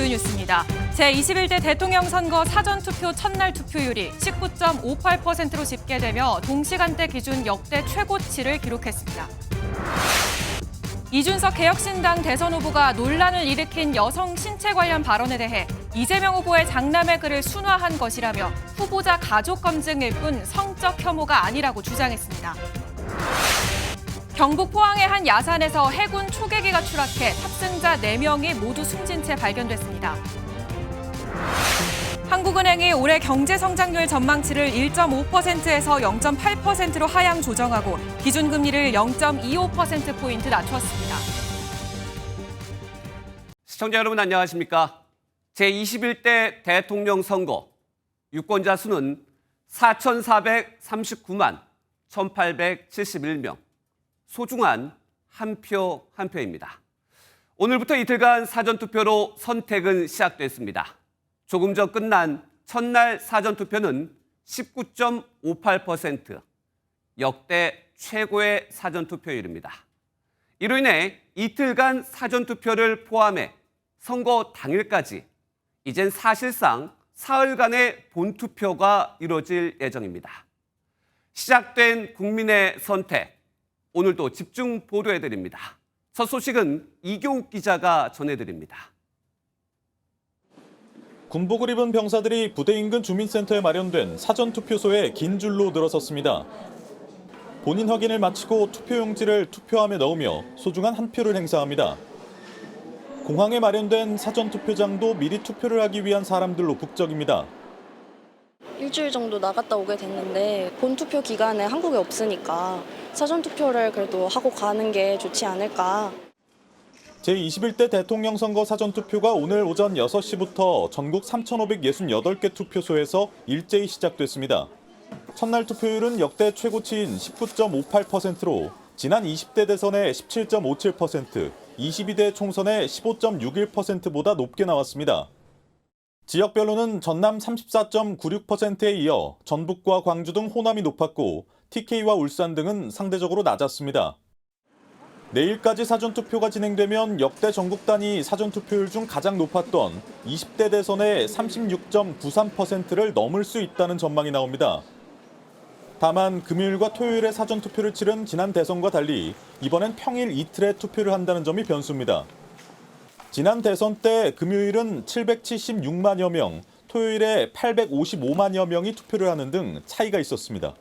주요 뉴스입니다. 제21대 대통령 선거 사전투표 첫날 투표율이 19.58%로 집계되며 동시간대 기준 역대 최고치를 기록했습니다. 이준석 개혁신당 대선 후보가 논란을 일으킨 여성 신체 관련 발언에 대해 이재명 후보의 장남의 글을 순화한 것이라며 후보자 가족 검증일 뿐 성적 혐오가 아니라고 주장했습니다. 경북 포항의 한 야산에서 해군 초계기가 추락해 탑승자 4명이 모두 숨진 채 발견됐습니다. 한국은행이 올해 경제 성장률 전망치를 1.5%에서 0.8%로 하향 조정하고 기준금리를 0.25%포인트 낮췄습니다. 시청자 여러분 안녕하십니까? 제21대 대통령 선거 유권자 수는 4,439만 1,871명. 소중한 한 표 한 표입니다. 오늘부터 이틀간 사전투표로 선택은 시작됐습니다. 조금 전 끝난 첫날 사전투표는 19.58%, 역대 최고의 사전투표율입니다. 이로 인해 이틀간 사전투표를 포함해 선거 당일까지 이젠 사실상 사흘간의 본투표가 이루어질 예정입니다. 시작된 국민의 선택, 오늘도 집중 보도해드립니다. 첫 소식은 이교욱 기자가 전해드립니다. 군복을 입은 병사들이 부대 인근 주민센터에 마련된 사전투표소에 긴 줄로 늘어섰습니다. 본인 확인을 마치고 투표용지를 투표함에 넣으며 소중한 한 표를 행사합니다. 공항에 마련된 사전투표장도 미리 투표를 하기 위한 사람들로 북적입니다. 일주일 정도 나갔다 오게 됐는데 본투표 기간에 한국에 없으니까 사전투표를 그래도 하고 가는 게 좋지 않을까. 제21대 대통령 선거 사전투표가 오늘 오전 6시부터 전국 3,568개 투표소에서 일제히 시작됐습니다. 첫날 투표율은 역대 최고치인 19.58%로 지난 20대 대선의 17.57%, 22대 총선의 15.61%보다 높게 나왔습니다. 지역별로는 전남 34.96%에 이어 전북과 광주 등 호남이 높았고 TK와 울산 등은 상대적으로 낮았습니다. 내일까지 사전투표가 진행되면 역대 전국 단위 사전투표율 중 가장 높았던 20대 대선의 36.93%를 넘을 수 있다는 전망이 나옵니다. 다만 금요일과 토요일에 사전투표를 치른 지난 대선과 달리 이번엔 평일 이틀에 투표를 한다는 점이 변수입니다. 지난 대선 때 금요일은 776만여 명, 토요일에 855만여 명이 투표를 하는 등 차이가 있었습니다.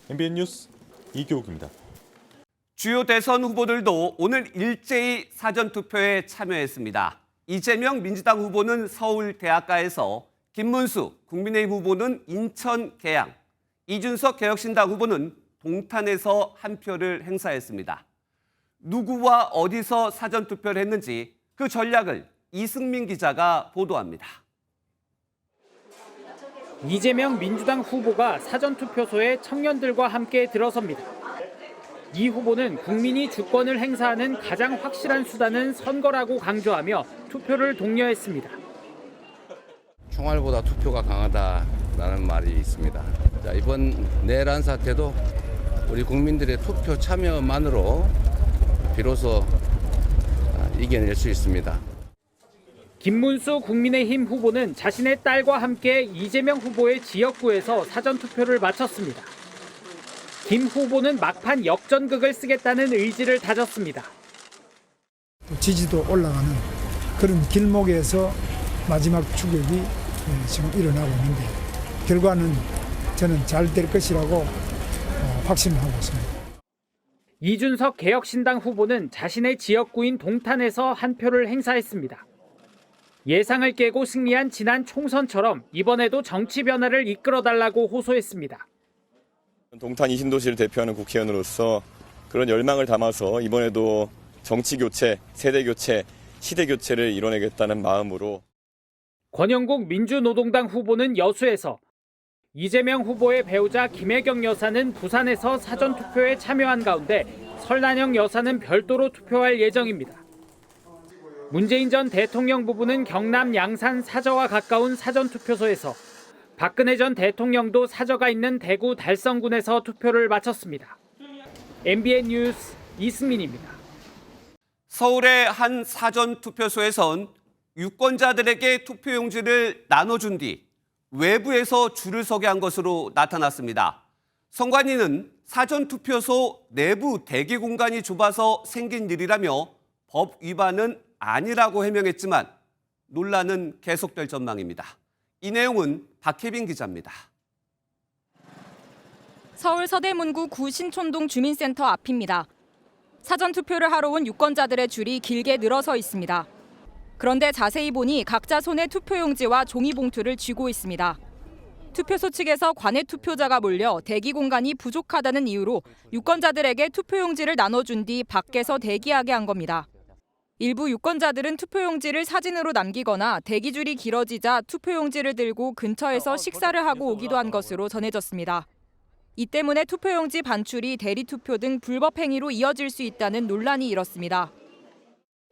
MBN 뉴스 이교욱입니다. 주요 대선 후보들도 오늘 일제히 사전투표에 참여했습니다. 이재명 민주당 후보는 서울대학가에서, 김문수 국민의힘 후보는 인천 계양, 이준석 개혁신당 후보는 동탄에서 한 표를 행사했습니다. 누구와 어디서 사전투표를 했는지 그 전략을 이승민 기자가 보도합니다. 이재명 민주당 후보가 사전투표소에 청년들과 함께 들어섭니다. 이 후보는 국민이 주권을 행사하는 가장 확실한 수단은 선거라고 강조하며 투표를 독려했습니다. 총알보다 투표가 강하다라는 말이 있습니다. 자, 이번 내란 사태도 우리 국민들의 투표 참여만으로 비로소 이겨낼 수 있습니다. 김문수 국민의힘 후보는 자신의 딸과 함께 이재명 후보의 지역구에서 사전투표를 마쳤습니다. 김 후보는 막판 역전극을 쓰겠다는 의지를 다졌습니다. 지지도 올라가는 그런 길목에서 마지막 추격이 지금 일어나고 있는데 결과는 저는 잘 될 것이라고 확신하고 있습니다. 이준석 개혁신당 후보는 자신의 지역구인 동탄에서 한 표를 행사했습니다. 예상을 깨고 승리한 지난 총선처럼 이번에도 정치 변화를 이끌어달라고 호소했습니다. 동탄 이 신도시를 대표하는 국회의원으로서 그런 열망을 담아서 이번에도 정치 교체, 세대 교체, 시대 교체를 이뤄내겠다는 마음으로. 권영국 민주노동당 후보는 여수에서, 이재명 후보의 배우자 김혜경 여사는 부산에서 사전투표에 참여한 가운데 설난영 여사는 별도로 투표할 예정입니다. 문재인 전 대통령 부부는 경남 양산 사저와 가까운 사전투표소에서, 박근혜 전 대통령도 사저가 있는 대구 달성군에서 투표를 마쳤습니다. MBN 뉴스 이승민입니다. 서울의 한 사전투표소에선 유권자들에게 투표용지를 나눠준 뒤 외부에서 줄을 서게 한 것으로 나타났습니다. 선관위는 사전투표소 내부 대기 공간이 좁아서 생긴 일이라며 법 위반은 아니라고 해명했지만 논란은 계속될 전망입니다. 이 내용은 박혜빈 기자입니다. 서울 서대문구 구신촌동 주민센터 앞입니다. 사전투표를 하러 온 유권자들의 줄이 길게 늘어서 있습니다. 그런데 자세히 보니 각자 손에 투표용지와 종이봉투를 쥐고 있습니다. 투표소 측에서 관외 투표자가 몰려 대기 공간이 부족하다는 이유로 유권자들에게 투표용지를 나눠준 뒤 밖에서 대기하게 한 겁니다. 일부 유권자들은 투표용지를 사진으로 남기거나 대기줄이 길어지자 투표용지를 들고 근처에서 식사를 하고 오기도 한 것으로 전해졌습니다. 이 때문에 투표용지 반출이 대리투표 등 불법 행위로 이어질 수 있다는 논란이 일었습니다.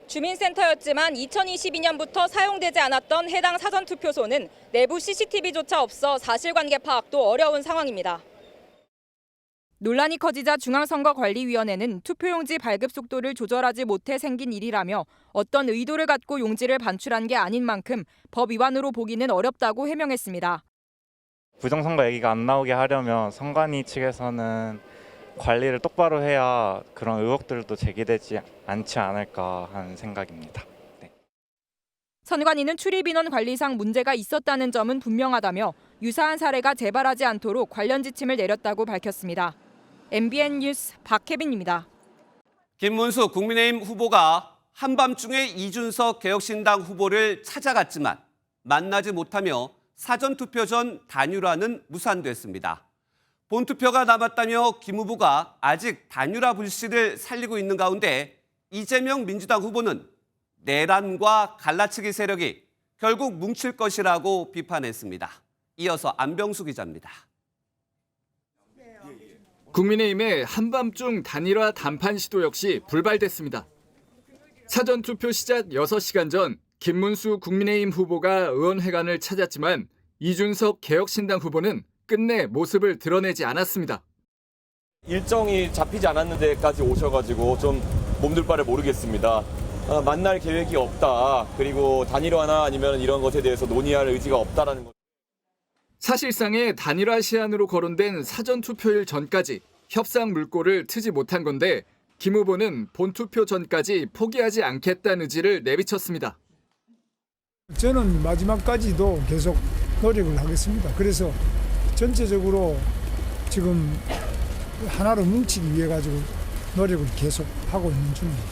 주민센터였지만 2022년부터 사용되지 않았던 해당 사전투표소는 내부 CCTV조차 없어 사실관계 파악도 어려운 상황입니다. 논란이 커지자 중앙선거관리위원회는 투표용지 발급 속도를 조절하지 못해 생긴 일이라며 어떤 의도를 갖고 용지를 반출한 게 아닌 만큼 법 위반으로 보기는 어렵다고 해명했습니다. 부정선거 얘기가 안 나오게 하려면 선관위 측에서는 관리를 똑바로 해야 그런 의혹들도 제기되지 않지 않을까 하는 생각입니다. 네. 선관위는 출입인원 관리상 문제가 있었다는 점은 분명하다며 유사한 사례가 재발하지 않도록 관련 지침을 내렸다고 밝혔습니다. MBN 뉴스 박혜빈입니다. 김문수 국민의힘 후보가 한밤중에 이준석 개혁신당 후보를 찾아갔지만 만나지 못하며 사전투표 전 단일화는 무산됐습니다. 본투표가 남았다며 김 후보가 아직 단일화 불씨를 살리고 있는 가운데 이재명 민주당 후보는 내란과 갈라치기 세력이 결국 뭉칠 것이라고 비판했습니다. 이어서 안병수 기자입니다. 국민의힘의 한밤중 단일화 단판 시도 역시 불발됐습니다. 사전투표 시작 6시간 전 김문수 국민의힘 후보가 의원회관을 찾았지만 이준석 개혁신당 후보는 끝내 모습을 드러내지 않았습니다. 일정이 잡히지 않았는 데까지 오셔가지고 좀 몸둘 바를 모르겠습니다. 만날 계획이 없다. 그리고 단일화나 아니면 이런 것에 대해서 논의할 의지가 없다라는 것. 사실상의 단일화 시한으로 거론된 사전투표일 전까지 협상 물꼬를 트지 못한 건데 김 후보는 본투표 전까지 포기하지 않겠다는 의지를 내비쳤습니다. 저는 마지막까지도 계속 노력을 하겠습니다. 그래서 전체적으로 지금 하나로 뭉치기 위해 가지고 노력을 계속 하고 있는 중입니다.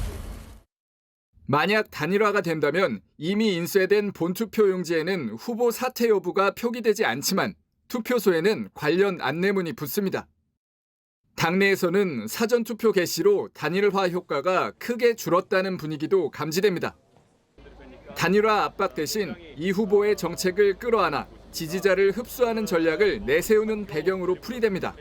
만약 단일화가 된다면 이미 인쇄된 본투표 용지에는 후보 사퇴 여부가 표기되지 않지만 투표소에는 관련 안내문이 붙습니다. 당내에서는 사전투표 개시로 단일화 효과가 크게 줄었다는 분위기도 감지됩니다. 단일화 압박 대신 이 후보의 정책을 끌어안아 지지자를 흡수하는 전략을 내세우는 배경으로 풀이됩니다.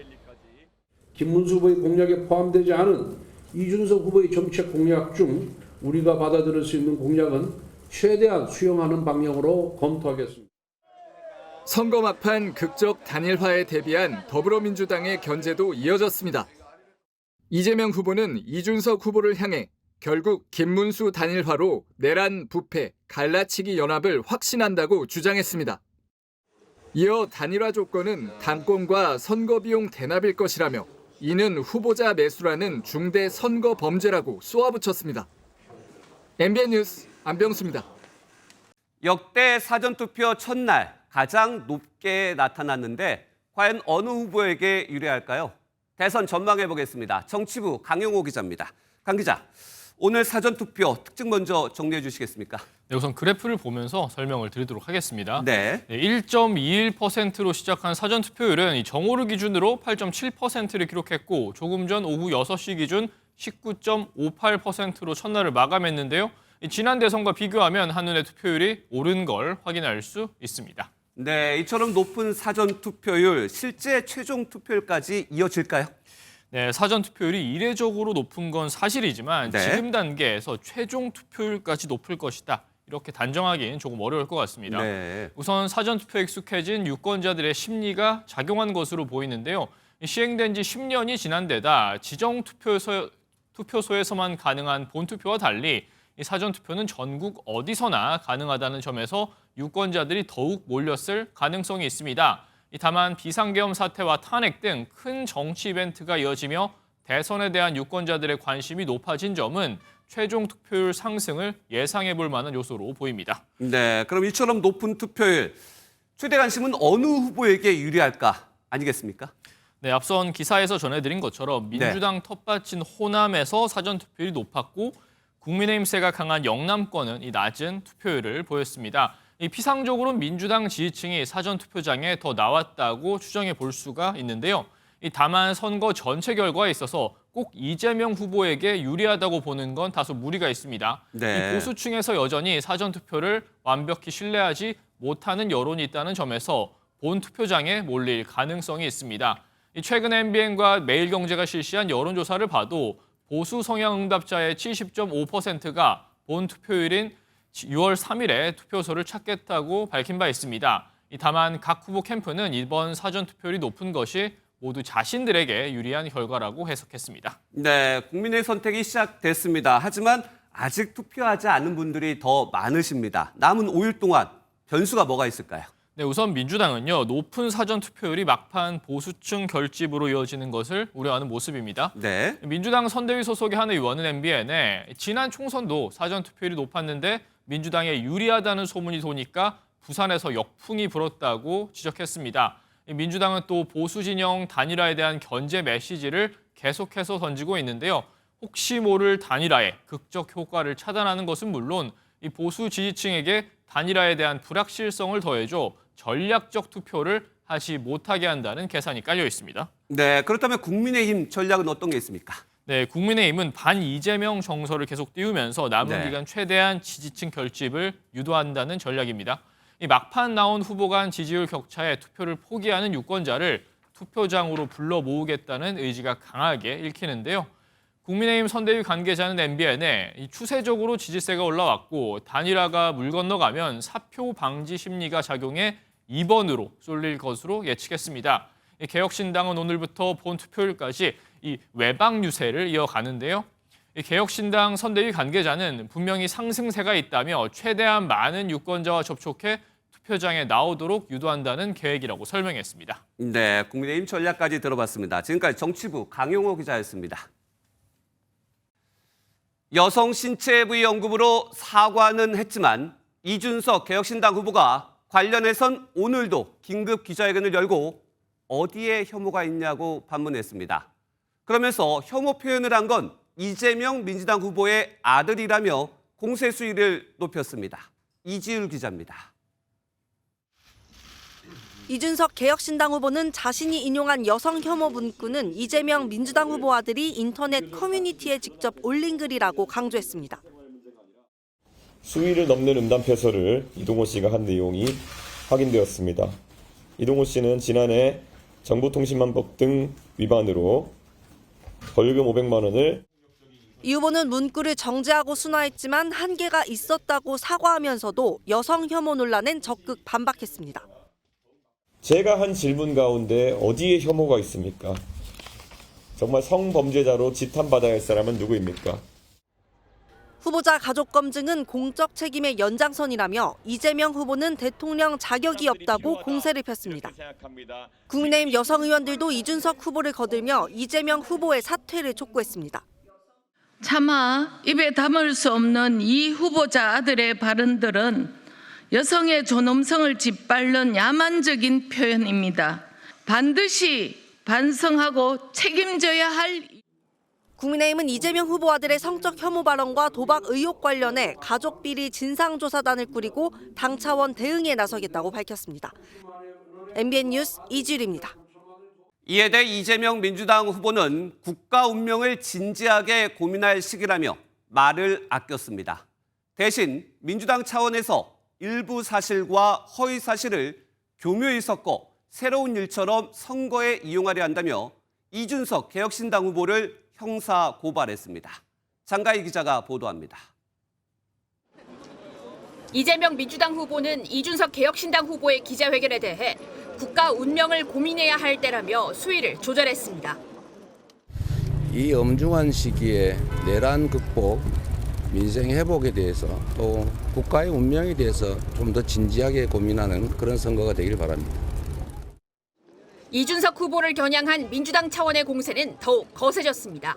김문수 후보의 공약에 포함되지 않은 이준석 후보의 정책 공약 중 우리가 받아들일 수 있는 공약은 최대한 수용하는 방향으로 검토하겠습니다. 선거 막판 극적 단일화에 대비한 더불어민주당의 견제도 이어졌습니다. 이재명 후보는 이준석 후보를 향해 결국 김문수 단일화로 내란, 부패, 갈라치기 연합을 확신한다고 주장했습니다. 이어 단일화 조건은 당권과 선거비용 대납일 것이라며 이는 후보자 매수라는 중대 선거 범죄라고 쏘아붙였습니다. MBN 뉴스 안병수입니다. 역대 사전투표 첫날 가장 높게 나타났는데 과연 어느 후보에게 유리할까요? 대선 전망해 보겠습니다. 정치부 강용호 기자입니다. 강 기자, 오늘 사전투표 특징 먼저 정리해 주시겠습니까? 네, 우선 그래프를 보면서 설명을 드리도록 하겠습니다. 네. 1.21%로 시작한 사전투표율은 이 정오를 기준으로 8.7%를 기록했고 조금 전 오후 6시 기준 19.58%로 첫날을 마감했는데요. 지난 대선과 비교하면 한눈에 투표율이 오른 걸 확인할 수 있습니다. 네, 이처럼 높은 사전투표율, 실제 최종 투표율까지 이어질까요? 네, 사전투표율이 이례적으로 높은 건 사실이지만 네. 지금 단계에서 최종 투표율까지 높을 것이다. 이렇게 단정하기는 조금 어려울 것 같습니다. 네. 우선 사전투표에 익숙해진 유권자들의 심리가 작용한 것으로 보이는데요. 시행된 지 10년이 지난 데다 지정 투표소에서만 가능한 본투표와 달리 이 사전투표는 전국 어디서나 가능하다는 점에서 유권자들이 더욱 몰렸을 가능성이 있습니다. 다만 비상계엄 사태와 탄핵 등 큰 정치 이벤트가 이어지며 대선에 대한 유권자들의 관심이 높아진 점은 최종 투표율 상승을 예상해 볼 만한 요소로 보입니다. 네, 그럼 이처럼 높은 투표율, 최대 관심은 어느 후보에게 유리할까 아니겠습니까? 네, 앞선 기사에서 전해드린 것처럼 민주당 텃밭인 호남에서 사전투표율이 높았고 국민의힘 세가 강한 영남권은 이 낮은 투표율을 보였습니다. 이 피상적으로 민주당 지지층이 사전투표장에 더 나왔다고 추정해 볼 수가 있는데요. 다만 선거 전체 결과에 있어서 꼭 이재명 후보에게 유리하다고 보는 건 다소 무리가 있습니다. 네. 이 보수층에서 여전히 사전투표를 완벽히 신뢰하지 못하는 여론이 있다는 점에서 본 투표장에 몰릴 가능성이 있습니다. 최근 MBN과 매일경제가 실시한 여론조사를 봐도 보수 성향 응답자의 70.5%가 본 투표일인 6월 3일에 투표소를 찾겠다고 밝힌 바 있습니다. 다만 각 후보 캠프는 이번 사전투표율이 높은 것이 모두 자신들에게 유리한 결과라고 해석했습니다. 네, 국민의 선택이 시작됐습니다. 하지만 아직 투표하지 않은 분들이 더 많으십니다. 남은 5일 동안 변수가 뭐가 있을까요? 네, 우선 민주당은요, 높은 사전투표율이 막판 보수층 결집으로 이어지는 것을 우려하는 모습입니다. 네. 민주당 선대위 소속의 한 의원은 MBN에 지난 총선도 사전투표율이 높았는데 민주당에 유리하다는 소문이 도니까 부산에서 역풍이 불었다고 지적했습니다. 민주당은 또 보수 진영 단일화에 대한 견제 메시지를 계속해서 던지고 있는데요. 혹시 모를 단일화의 극적 효과를 차단하는 것은 물론 이 보수 지지층에게 단일화에 대한 불확실성을 더해줘 전략적 투표를 하지 못하게 한다는 계산이 깔려 있습니다. 네, 그렇다면 국민의힘 전략은 어떤 게 있습니까? 네, 국민의힘은 반 이재명 정서를 계속 띄우면서 남은 기간 최대한 지지층 결집을 유도한다는 전략입니다. 이 막판 나온 후보 간 지지율 격차에 투표를 포기하는 유권자를 투표장으로 불러 모으겠다는 의지가 강하게 읽히는데요. 국민의힘 선대위 관계자는 MBN에 추세적으로 지지세가 올라왔고 단일화가 물 건너가면 사표 방지 심리가 작용해 2번으로 쏠릴 것으로 예측했습니다. 개혁신당은 오늘부터 본 투표율까지 이 외박 유세를 이어가는데요. 개혁신당 선대위 관계자는 분명히 상승세가 있다며 최대한 많은 유권자와 접촉해 투표장에 나오도록 유도한다는 계획이라고 설명했습니다. 네, 국민의힘 전략까지 들어봤습니다. 지금까지 정치부 강용호 기자였습니다. 여성 신체 부위 언급으로 사과는 했지만 이준석 개혁신당 후보가 관련해선 오늘도 긴급 기자회견을 열고 어디에 혐오가 있냐고 반문했습니다. 그러면서 혐오 표현을 한 건 이재명 민주당 후보의 아들이라며 공세 수위를 높였습니다. 이지율 기자입니다. 이준석 개혁신당 후보는 자신이 인용한 여성 혐오 문구는 이재명 민주당 후보 아들이 인터넷 커뮤니티에 직접 올린 글이라고 강조했습니다. 수위를 넘는 음담 패설을 이동호 씨가 한 내용이 확인되었습니다. 이동호 씨는 지난해 정보통신망법 등 위반으로 벌금 500만 원을 이 후보는 문구를 정제하고 순화했지만 한계가 있었다고 사과하면서도 여성 혐오 논란엔 적극 반박했습니다. 제가 한 질문 가운데 어디에 혐오가 있습니까? 정말 성범죄자로 지탄받아야 할 사람은 누구입니까? 후보자 가족 검증은 공적 책임의 연장선이라며 이재명 후보는 대통령 자격이 없다고 공세를 폈습니다. 국민의힘 여성 의원들도 이준석 후보를 거들며 이재명 후보의 사퇴를 촉구했습니다. 차마 입에 담을 수 없는 이 후보자 아들의 발언들은 여성의 존엄성을 짓밟는 야만적인 표현입니다. 반드시 반성하고 책임져야 할. 국민의힘은 이재명 후보 아들의 성적 혐오 발언과 도박 의혹 관련해 가족비리 진상조사단을 꾸리고 당 차원 대응에 나서겠다고 밝혔습니다. MBN 뉴스 이지율입니다. 이에 대해 이재명 민주당 후보는 국가 운명을 진지하게 고민할 시기라며 말을 아꼈습니다. 대신 민주당 차원에서 일부 사실과 허위 사실을 교묘히 섞어 새로운 일처럼 선거에 이용하려 한다며 이준석 개혁신당 후보를 형사 고발했습니다. 장가희 기자가 보도합니다. 이재명 민주당 후보는 이준석 개혁신당 후보의 기자회견에 대해 국가 운명을 고민해야 할 때라며 수위를 조절했습니다. 이 엄중한 시기에 내란 극복, 민생 회복에 대해서 또 국가의 운명에 대해서 좀 더 진지하게 고민하는 그런 선거가 되길 바랍니다. 이준석 후보를 겨냥한 민주당 차원의 공세는 더욱 거세졌습니다.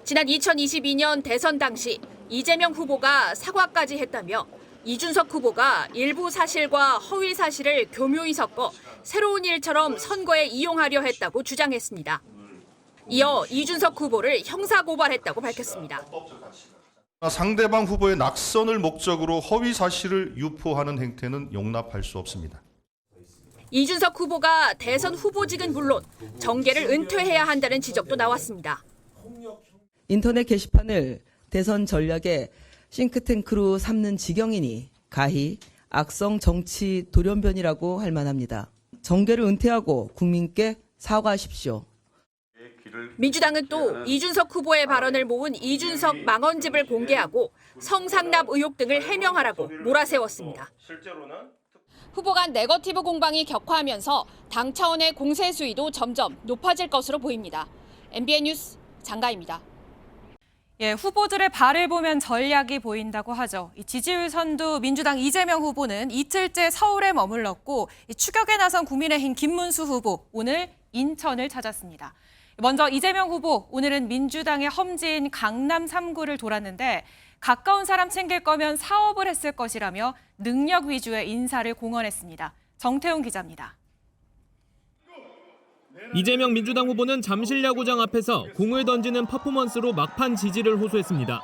지난 2022년 대선 당시 이재명 후보가 사과까지 했다며 이준석 후보가 일부 사실과 허위 사실을 교묘히 섞어 새로운 일처럼 선거에 이용하려 했다고 주장했습니다. 이어 이준석 후보를 형사고발했다고 밝혔습니다. 상대방 후보의 낙선을 목적으로 허위 사실을 유포하는 행태는 용납할 수 없습니다. 이준석 후보가 대선 후보직은 물론 정계를 은퇴해야 한다는 지적도 나왔습니다. 인터넷 게시판을 대선 전략의 싱크탱크로 삼는 지경이니 가히 악성 정치 돌연변이라고 할 만합니다. 정계를 은퇴하고 국민께 사과하십시오. 민주당은 또 이준석 후보의 발언을 모은 이준석 망언집을 공개하고 성상납 의혹 등을 해명하라고 몰아세웠습니다. 후보 간 네거티브 공방이 격화하면서 당 차원의 공세 수위도 점점 높아질 것으로 보입니다. MBN 뉴스 장가입니다. 예, 후보들의 발을 보면 전략이 보인다고 하죠. 이 지지율 선두 민주당 이재명 후보는 이틀째 서울에 머물렀고 추격에 나선 국민의힘 김문수 후보 오늘 인천을 찾았습니다. 먼저 이재명 후보 오늘은 민주당의 험지인 강남 3구를 돌았는데 가까운 사람 챙길 거면 사업을 했을 것이라며 능력 위주의 인사를 공언했습니다. 정태웅 기자입니다. 이재명 민주당 후보는 잠실야구장 앞에서 공을 던지는 퍼포먼스로 막판 지지를 호소했습니다.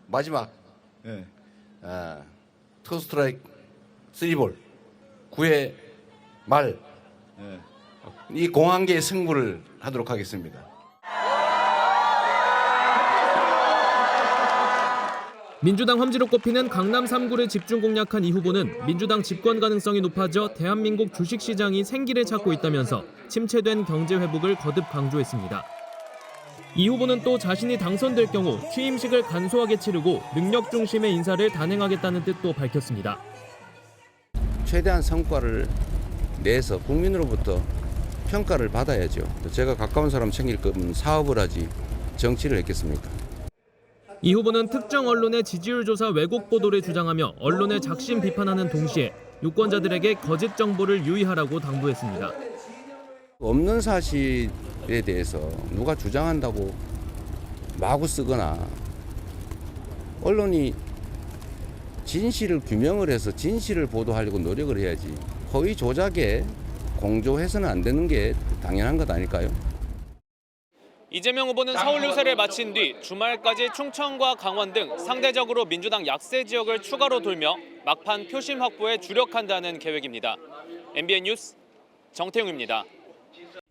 마지막 투 스트라이크 3볼 9회 말 이 공한계의 승부를 하도록 하겠습니다. 민주당 험지로 꼽히는 강남 3구를 집중 공략한 이 후보는 민주당 집권 가능성이 높아져 대한민국 주식시장이 생기를 찾고 있다면서 침체된 경제 회복을 거듭 강조했습니다. 이 후보는 또 자신이 당선될 경우 취임식을 간소하게 치르고 능력 중심의 인사를 단행하겠다는 뜻도 밝혔습니다. 최대한 성과를 내서 국민으로부터 평가를 받아야죠. 제가 가까운 사람 챙길 거면 사업을 하지 정치를 했겠습니까? 이 후보는 특정 언론의 지지율 조사 왜곡 보도를 주장하며 언론을 작심 비판하는 동시에 유권자들에게 거짓 정보를 유의하라고 당부했습니다. 없는 사실에 대해서 누가 주장한다고 마구 쓰거나 언론이 진실을 규명을 해서 진실을 보도하려고 노력을 해야지 허위 조작에 공조해서는 안 되는 게 당연한 것 아닐까요? 이재명 후보는 서울 유세를 마친 뒤 주말까지 충청과 강원 등 상대적으로 민주당 약세 지역을 추가로 돌며 막판 표심 확보에 주력한다는 계획입니다. MBN 뉴스 정태웅입니다.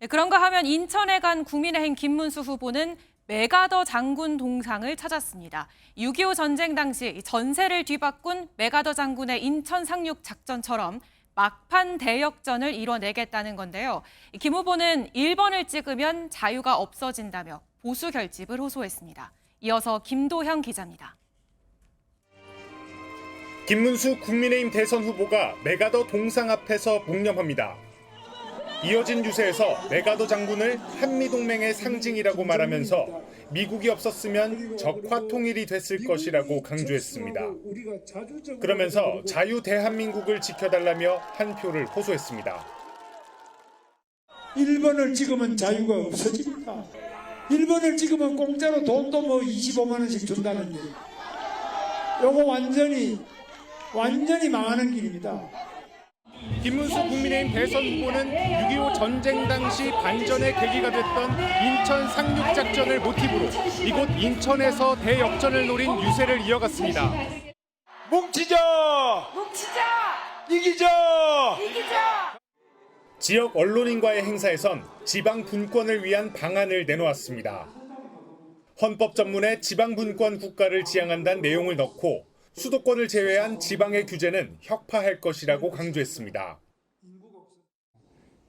그런가 하면 인천에 간 국민의힘 김문수 후보는 메가더 장군 동상을 찾았습니다. 6.25 전쟁 당시 전세를 뒤바꾼 메가더 장군의 인천 상륙 작전처럼 막판 대역전을 이뤄내겠다는 건데요. 김 후보는 1번을 찍으면 자유가 없어진다며 보수 결집을 호소했습니다. 이어서 김도형 기자입니다. 김문수 국민의힘 대선 후보가 메가더 동상 앞에서 묵념합니다. 이어진 유세에서 메가더 장군을 한미동맹의 상징이라고 말하면서 미국이 없었으면 적화 통일이 됐을 것이라고 강조했습니다. 그러면서 자유 대한민국을 지켜달라며 한 표를 호소했습니다. 1번을 찍으면 자유가 없어집니다. 1번을 찍으면 공짜로 돈도 뭐 25만 원씩 준다는데 요거 완전히 망하는 길입니다. 김문수 국민의힘 대선 후보는 6.25 전쟁 당시 반전의 계기가 됐던 인천 상륙작전을 모티브로 이곳 인천에서 대역전을 노린 유세를 이어갔습니다. 뭉치자! 이기자! 지역 언론인과의 행사에선 지방 분권을 위한 방안을 내놓았습니다. 헌법 전문에 지방 분권 국가를 지향한다는 내용을 넣고 수도권을 제외한 지방의 규제는 혁파할 것이라고 강조했습니다.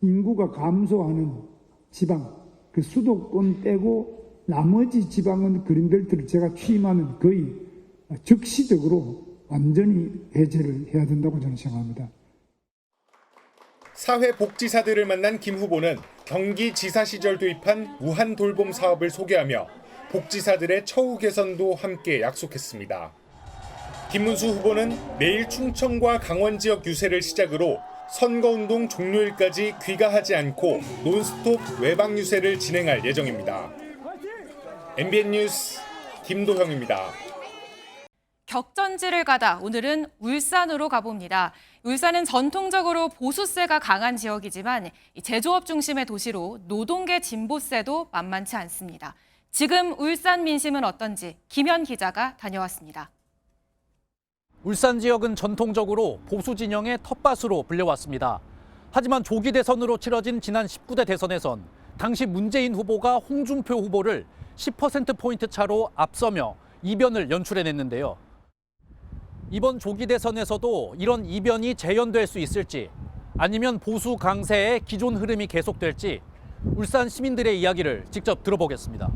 인구가 감소하는 지방, 그 수도권 빼고 나머지 지방은 그린벨트를 제가 취임하면 거의 즉시적으로 완전히 해제를 해야 된다고 저는 생각합니다. 사회복지사들을 만난 김 후보는 경기지사 시절 도입한 무한돌봄 사업을 소개하며 복지사들의 처우 개선도 함께 약속했습니다. 김문수 후보는 내일 충청과 강원 지역 유세를 시작으로 선거운동 종료일까지 귀가하지 않고 논스톱 외박 유세를 진행할 예정입니다. MBN 뉴스 김도형입니다. 격전지를 가다 오늘은 울산으로 가봅니다. 울산은 전통적으로 보수세가 강한 지역이지만 제조업 중심의 도시로 노동계 진보세도 만만치 않습니다. 지금 울산 민심은 어떤지 김현 기자가 다녀왔습니다. 울산 지역은 전통적으로 보수 진영의 텃밭으로 불려왔습니다. 하지만 조기 대선으로 치러진 지난 19대 대선에선 당시 문재인 후보가 홍준표 후보를 10%포인트 차로 앞서며 이변을 연출해냈는데요. 이번 조기 대선에서도 이런 이변이 재현될 수 있을지 아니면 보수 강세의 기존 흐름이 계속될지 울산 시민들의 이야기를 직접 들어보겠습니다.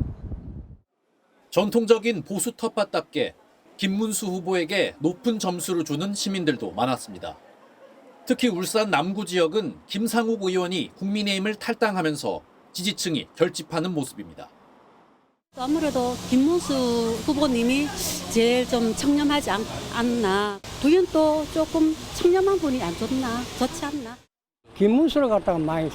전통적인 보수 텃밭답게 김문수 후보에게 높은 점수를 주는 시민들도 많았습니다. 특히 울산 남구 지역은 김상욱 의원이 국민의힘을 탈당하면서 지지층이 결집하는 모습입니다. 아무래도 김문수 후보님이 제일 좀 청렴하지 않나. 부연도 조금 청렴한 분이 안 좋지 않나. 김문수를 갖다가 많이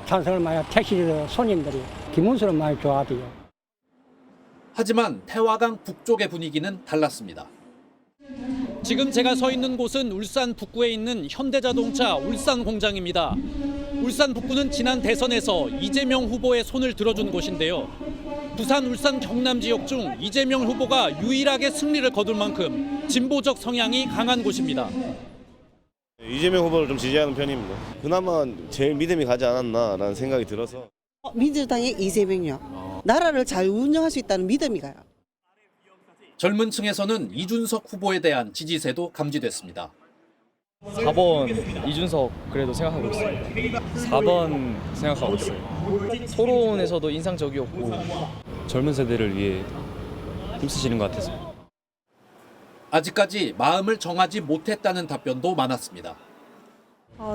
찬성을 많이 택시 손님들이 김문수를 많이 좋아하대요. 하지만 태화강 북쪽의 분위기는 달랐습니다. 지금 제가 서 있는 곳은 울산 북구에 있는 현대자동차 울산 공장입니다. 울산 북구는 지난 대선에서 이재명 후보의 손을 들어준 곳인데요. 부산, 울산, 경남 지역 중 이재명 후보가 유일하게 승리를 거둘 만큼 진보적 성향이 강한 곳입니다. 이재명 후보를 좀 지지하는 편입니다. 그나마 제일 믿음이 가지 않았나라는 생각이 들어서. 민주당의 이재명요. 나라를 잘 운영할 수 있다는 믿음이 가요. 젊은 층에서는 이준석 후보에 대한 지지세도 감지됐습니다. 4번 이준석 그래도 생각하고 있어요. 4번 생각하고 있어요. 토론에서도 인상적이었고 젊은 세대를 위해 힘쓰시는 것 같아서. 아직까지 마음을 정하지 못했다는 답변도 많았습니다.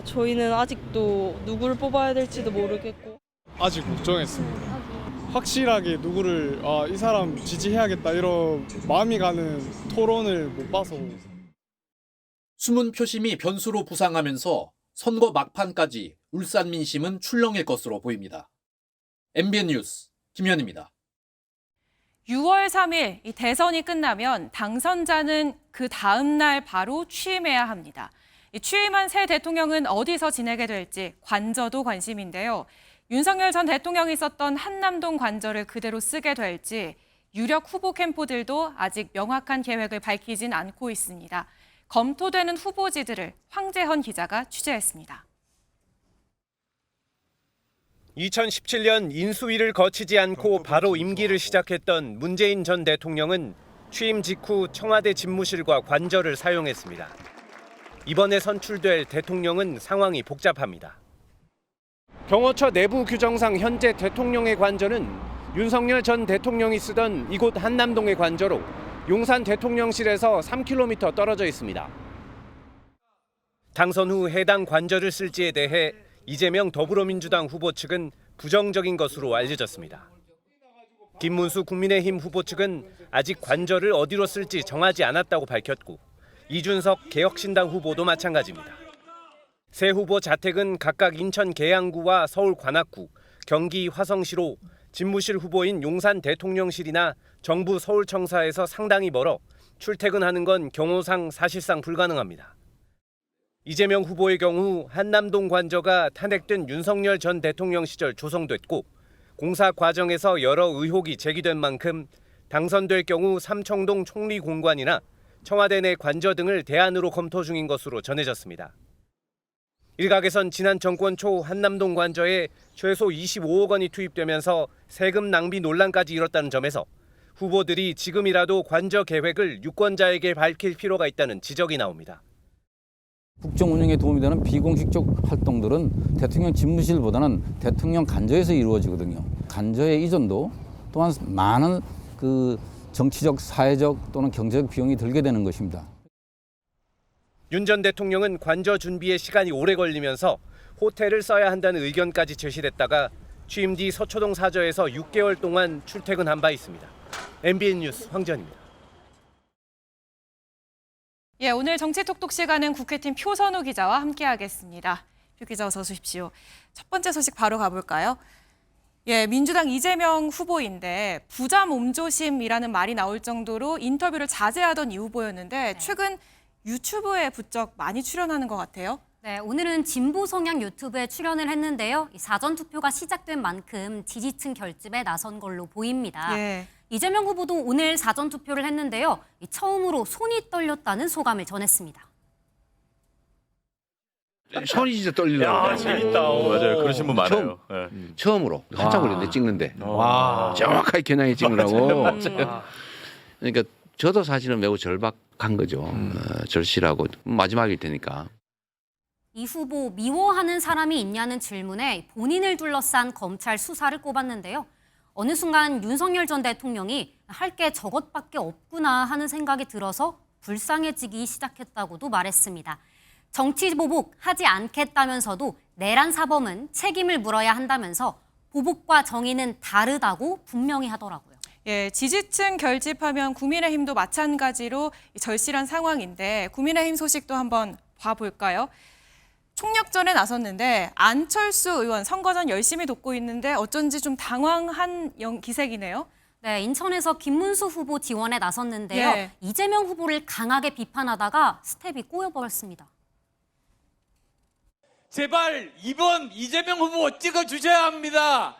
저희는 아직도 누구를 뽑아야 될지도 모르겠고. 아직 못 정했습니다. 확실하게 누구를 이 사람 지지해야겠다 이런 마음이 가는 토론을 못 봐서. 숨은 표심이 변수로 부상하면서 선거 막판까지 울산 민심은 출렁일 것으로 보입니다. MBN 뉴스 김현입니다. 6월 3일 이 대선이 끝나면 당선자는 그 다음 날 바로 취임해야 합니다. 취임한 새 대통령은 어디서 지내게 될지 관저도 관심인데요. 윤석열 전 대통령이 썼던 한남동 관저를 그대로 쓰게 될지 유력 후보 캠프들도 아직 명확한 계획을 밝히진 않고 있습니다. 검토되는 후보지들을 황재헌 기자가 취재했습니다. 2017년 인수위를 거치지 않고 바로 임기를 시작했던 문재인 전 대통령은 취임 직후 청와대 집무실과 관저를 사용했습니다. 이번에 선출될 대통령은 상황이 복잡합니다. 경호처 내부 규정상 현재 대통령의 관저는 윤석열 전 대통령이 쓰던 이곳 한남동의 관저로 용산 대통령실에서 3km 떨어져 있습니다. 당선 후 해당 관저를 쓸지에 대해 이재명 더불어민주당 후보 측은 부정적인 것으로 알려졌습니다. 김문수 국민의힘 후보 측은 아직 관저를 어디로 쓸지 정하지 않았다고 밝혔고 이준석 개혁신당 후보도 마찬가지입니다. 세 후보 자택은 각각 인천 계양구와 서울 관악구, 경기 화성시로 집무실 후보인 용산 대통령실이나 정부 서울청사에서 상당히 멀어 출퇴근하는 건 경호상 사실상 불가능합니다. 이재명 후보의 경우 한남동 관저가 탄핵된 윤석열 전 대통령 시절 조성됐고 공사 과정에서 여러 의혹이 제기된 만큼 당선될 경우 삼청동 총리공관이나 청와대 내 관저 등을 대안으로 검토 중인 것으로 전해졌습니다. 일각에선 지난 정권 초 한남동 관저에 최소 25억 원이 투입되면서 세금 낭비 논란까지 일었다는 점에서 후보들이 지금이라도 관저 계획을 유권자에게 밝힐 필요가 있다는 지적이 나옵니다. 국정 운영에 도움이 되는 비공식적 활동들은 대통령 집무실보다는 대통령 관저에서 이루어지거든요. 관저의 이전도 또한 많은 정치적, 사회적 또는 경제적 비용이 들게 되는 것입니다. 윤 전 대통령은 관저 준비에 시간이 오래 걸리면서 호텔을 써야 한다는 의견까지 제시됐다가 취임 뒤 서초동 사저에서 6개월 동안 출퇴근한 바 있습니다. MBN 뉴스 황지연입니다. 예, 오늘 정치톡톡 시간은 국회팀 표선우 기자와 함께하겠습니다. 표 기자 어서 오십시오. 첫 번째 소식 바로 가볼까요? 예, 민주당 이재명 후보인데 부자 몸조심이라는 말이 나올 정도로 인터뷰를 자제하던 이 후보였는데 최근 유튜브에 부쩍 많이 출연하는 것 같아요. 네, 오늘은 진보 성향 유튜브에 출연을 했는데요. 사전 투표가 시작된 만큼 지지층 결집에 나선 걸로 보입니다. 예. 이재명 후보도 오늘 사전 투표를 했는데요. 처음으로 손이 떨렸다는 소감을 전했습니다. 손이 진짜 떨리더라고요. 재밌다. 맞아요. 그러신 분 많아요. 처음으로 한참 걸렸는데 찍는데 정확하게 겨냥해 찍느라고. 맞아요. 그러니까 저도 사실은 매우 절박한 거죠. 절실하고 마지막일 테니까. 이 후보 미워하는 사람이 있냐는 질문에 본인을 둘러싼 검찰 수사를 꼽았는데요. 어느 순간 윤석열 전 대통령이 할 게 저것밖에 없구나 하는 생각이 들어서 불쌍해지기 시작했다고도 말했습니다. 정치 보복하지 않겠다면서도 내란 사범은 책임을 물어야 한다면서 보복과 정의는 다르다고 분명히 하더라고요. 예, 지지층 결집하면 국민의힘도 마찬가지로 절실한 상황인데 국민의힘 소식도 한번 봐볼까요? 총력전에 나섰는데 안철수 의원 선거전 열심히 돕고 있는데 어쩐지 좀 당황한 기색이네요. 네, 인천에서 김문수 후보 지원에 나섰는데요. 예. 이재명 후보를 강하게 비판하다가 스텝이 꼬여버렸습니다. 제발 이번 이재명 후보 찍어주셔야 합니다.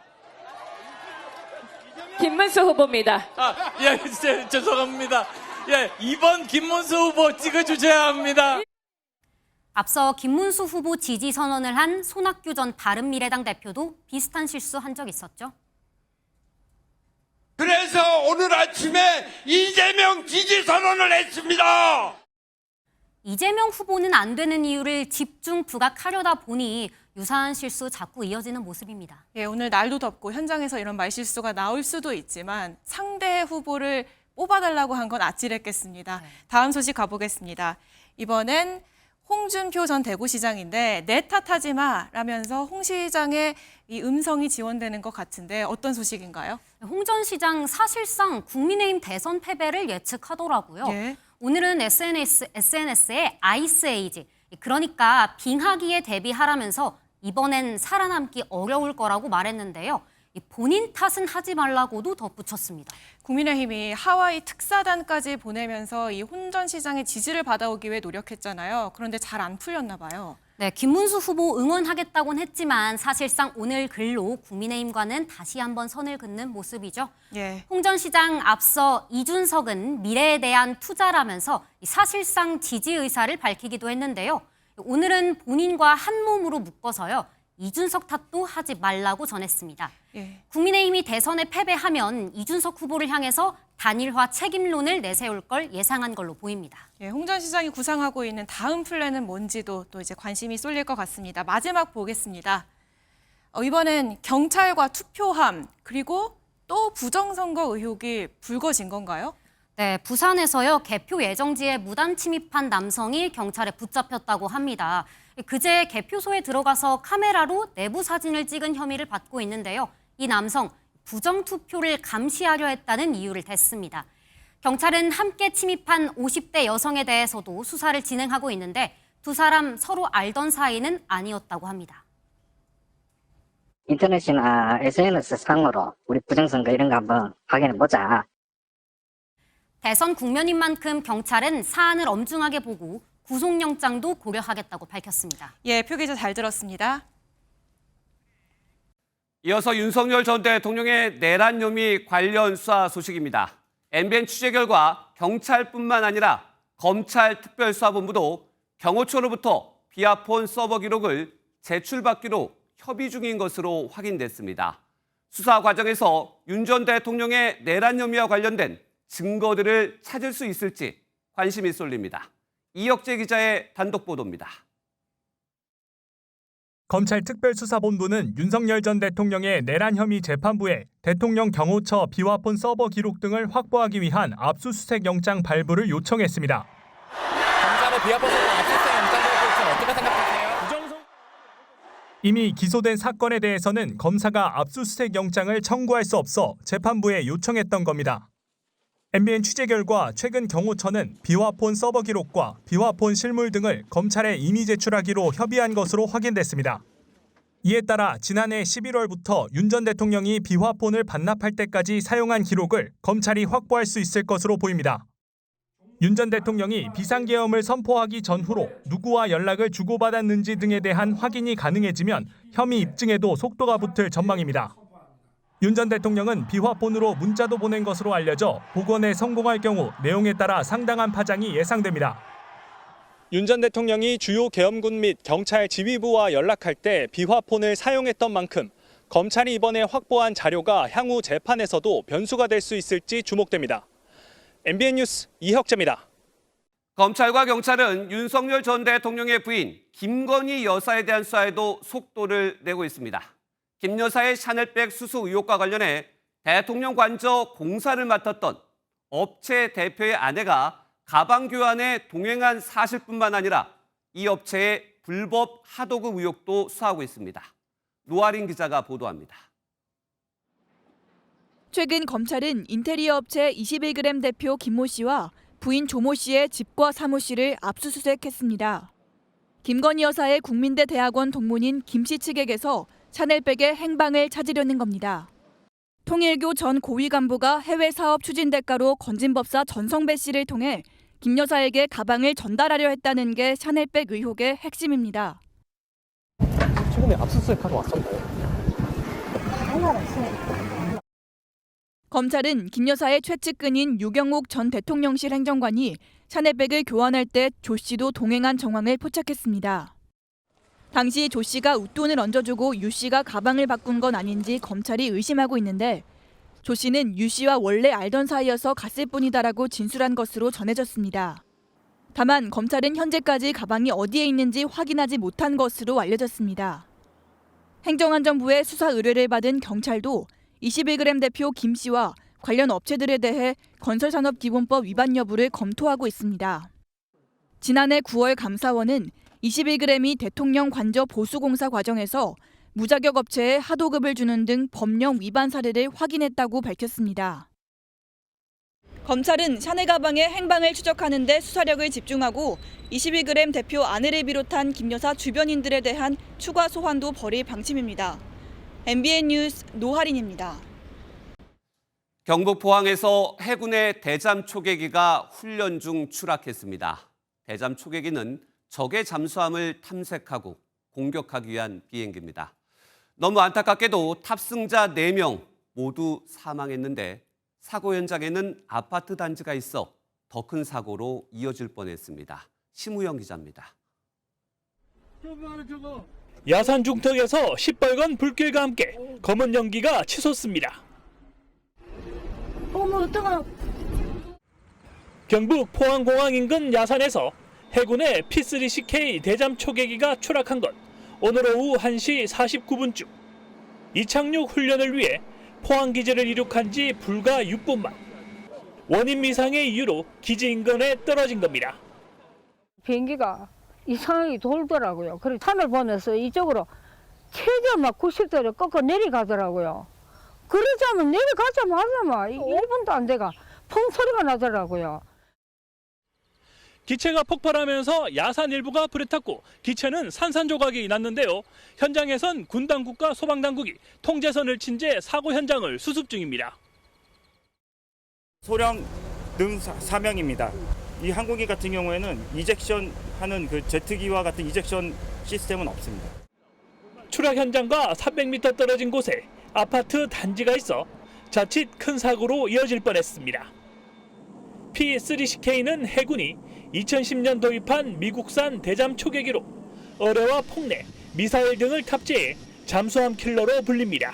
김문수 후보입니다. 예, 진짜 죄송합니다. 예, 이번 김문수 후보 찍어주셔야 합니다. 앞서 김문수 후보 지지 선언을 한 손학규 전 바른미래당 대표도 비슷한 실수한 적 있었죠. 그래서 오늘 아침에 이재명 지지 선언을 했습니다. 이재명 후보는 안 되는 이유를 집중 부각하려다 보니 유사한 실수 자꾸 이어지는 모습입니다. 예, 오늘 날도 덥고 현장에서 이런 말실수가 나올 수도 있지만 상대 후보를 뽑아달라고 한 건 아찔했겠습니다. 다음 소식 가보겠습니다. 이번엔 홍준표 전 대구시장인데 내 탓하지 마라면서 홍 시장의 이 음성이 지원되는 것 같은데 어떤 소식인가요? 홍 전 시장 사실상 국민의힘 대선 패배를 예측하더라고요. 예. 오늘은 SNS에 아이스에이지, 그러니까 빙하기에 대비하라면서 이번엔 살아남기 어려울 거라고 말했는데요. 본인 탓은 하지 말라고도 덧붙였습니다. 국민의힘이 하와이 특사단까지 보내면서 이 홍 전 시장의 지지를 받아오기 위해 노력했잖아요. 그런데 잘 안 풀렸나 봐요. 네, 김문수 후보 응원하겠다곤 했지만 사실상 오늘 글로 국민의힘과는 다시 한번 선을 긋는 모습이죠. 예. 홍 전 시장 앞서 이준석은 미래에 대한 투자라면서 사실상 지지 의사를 밝히기도 했는데요. 오늘은 본인과 한 몸으로 묶어서요. 이준석 탓도 하지 말라고 전했습니다. 예. 국민의힘이 대선에 패배하면 이준석 후보를 향해서 단일화 책임론을 내세울 걸 예상한 걸로 보입니다. 예, 홍 전 시장이 구상하고 있는 다음 플랜은 뭔지도 또 이제 관심이 쏠릴 것 같습니다. 마지막 보겠습니다. 이번엔 경찰과 투표함 그리고 또 부정선거 의혹이 불거진 건가요? 네, 부산에서요. 개표 예정지에 무단 침입한 남성이 경찰에 붙잡혔다고 합니다. 그제 개표소에 들어가서 카메라로 내부 사진을 찍은 혐의를 받고 있는데요. 이 남성 부정투표를 감시하려 했다는 이유를 댔습니다. 경찰은 함께 침입한 50대 여성에 대해서도 수사를 진행하고 있는데 두 사람 서로 알던 사이는 아니었다고 합니다. 인터넷이나 SNS 상으로 우리 부정선거 이런 거 한번 확인해보자. 대선 국면인 만큼 경찰은 사안을 엄중하게 보고 구속영장도 고려하겠다고 밝혔습니다. 예, 표 기자 잘 들었습니다. 이어서 윤석열 전 대통령의 내란 혐의 관련 수사 소식입니다. MBN 취재 결과 경찰뿐만 아니라 검찰특별수사본부도 경호처로부터 비아폰 서버 기록을 제출받기로 협의 중인 것으로 확인됐습니다. 수사 과정에서 윤 전 대통령의 내란 혐의와 관련된 증거들을 찾을 수 있을지 관심이 쏠립니다. 이혁재 기자의 단독 보도입니다. 검찰특별수사본부는 윤석열 전 대통령의 내란 혐의 재판부에 대통령 경호처 비화폰 서버 기록 등을 확보하기 위한 압수수색 영장 발부를 요청했습니다. 검찰의 비화폰 서버 압수수색 영장 발부 어떻게 생각하세요? 이미 기소된 사건에 대해서는 검사가 압수수색 영장을 청구할 수 없어 재판부에 요청했던 겁니다. MBN 취재 결과 최근 경호처는 비화폰 서버 기록과 비화폰 실물 등을 검찰에 이미 제출하기로 협의한 것으로 확인됐습니다. 이에 따라 지난해 11월부터 윤 전 대통령이 비화폰을 반납할 때까지 사용한 기록을 검찰이 확보할 수 있을 것으로 보입니다. 윤 전 대통령이 비상계엄을 선포하기 전후로 누구와 연락을 주고받았는지 등에 대한 확인이 가능해지면 혐의 입증에도 속도가 붙을 전망입니다. 윤 전 대통령은 비화폰으로 문자도 보낸 것으로 알려져 복원에 성공할 경우 내용에 따라 상당한 파장이 예상됩니다. 윤 전 대통령이 주요 계엄군 및 경찰 지휘부와 연락할 때 비화폰을 사용했던 만큼 검찰이 이번에 확보한 자료가 향후 재판에서도 변수가 될 수 있을지 주목됩니다. MBN 뉴스 이혁재입니다. 검찰과 경찰은 윤석열 전 대통령의 부인 김건희 여사에 대한 수사에도 속도를 내고 있습니다. 김 여사의 샤넬백 수수 의혹과 관련해 대통령 관저 공사를 맡았던 업체 대표의 아내가 가방 교환에 동행한 사실뿐만 아니라 이 업체의 불법 하도급 의혹도 수사하고 있습니다. 노아린 기자가 보도합니다. 최근 검찰은 인테리어 업체 21g 대표 김모 씨와 부인 조모 씨의 집과 사무실을 압수수색했습니다. 김건희 여사의 국민대 대학원 동문인 김 씨 측에게서 샤넬백의 행방을 찾으려는 겁니다. 통일교 전 고위 간부가 해외 사업 추진 대가로 건진법사 전성배 씨를 통해 김 여사에게 가방을 전달하려 했다는 게 샤넬백 의혹의 핵심입니다. 최근에 압수수색하러 왔었나요? 검찰은 김 여사의 최측근인 유경옥 전 대통령실 행정관이 샤넬백을 교환할 때 조 씨도 동행한 정황을 포착했습니다. 당시 조 씨가 웃돈을 얹어주고 유 씨가 가방을 바꾼 건 아닌지 검찰이 의심하고 있는데 조 씨는 유 씨와 원래 알던 사이여서 갔을 뿐이다라고 진술한 것으로 전해졌습니다. 다만 검찰은 현재까지 가방이 어디에 있는지 확인하지 못한 것으로 알려졌습니다. 행정안전부의 수사 의뢰를 받은 경찰도 21g 대표 김 씨와 관련 업체들에 대해 건설산업기본법 위반 여부를 검토하고 있습니다. 지난해 9월 감사원은 21g이 대통령 관저 보수공사 과정에서 무자격 업체에 하도급을 주는 등 법령 위반 사례를 확인했다고 밝혔습니다. 검찰은 샤넬 가방의 행방을 추적하는 데 수사력을 집중하고 21g 대표 아내를 비롯한 김 여사 주변인들에 대한 추가 소환도 벌일 방침입니다. MBN 뉴스 노하린입니다. 경북 포항에서 해군의 대잠 초계기가 훈련 중 추락했습니다. 대잠 초계기는 적의 잠수함을 탐색하고 공격하기 위한 비행기입니다. 너무 안타깝게도 탑승자 4명 모두 사망했는데 사고 현장에는 아파트 단지가 있어 더 큰 사고로 이어질 뻔했습니다. 심우영 기자입니다. 야산 중턱에서 시뻘건 불길과 함께 검은 연기가 치솟습니다. 경북 포항공항 인근 야산에서 해군의 P-3CK 대잠 초계기가 추락한 건 오늘 오후 1시 49분쯤. 이착륙 훈련을 위해 포항 기지를 이륙한 지 불과 6분 만. 원인 미상의 이유로 기지 인근에 떨어진 겁니다. 비행기가 이상하게 돌더라고요. 그래서 산을 보면서 이쪽으로 최저 막 90도로 꺾어 내려가더라고요. 그러자면 내려가자마자 막 1분도 안 돼가 펑 소리가 나더라고요. 기체가 폭발하면서 야산 일부가 불에 탔고 기체는 산산조각이 났는데요. 현장에선 군 당국과 소방 당국이 통제선을 친 채 사고 현장을 수습 중입니다. 소령 등 4명입니다. 이 항공기 같은 경우에는 이젝션 하는 그 제트기와 같은 이젝션 시스템은 없습니다. 추락 현장과 300m 떨어진 곳에 아파트 단지가 있어 자칫 큰 사고로 이어질 뻔했습니다. P-3CK는 해군이 2010년 도입한 미국산 대잠 초계기로 어뢰와 폭내, 미사일 등을 탑재해 잠수함 킬러로 불립니다.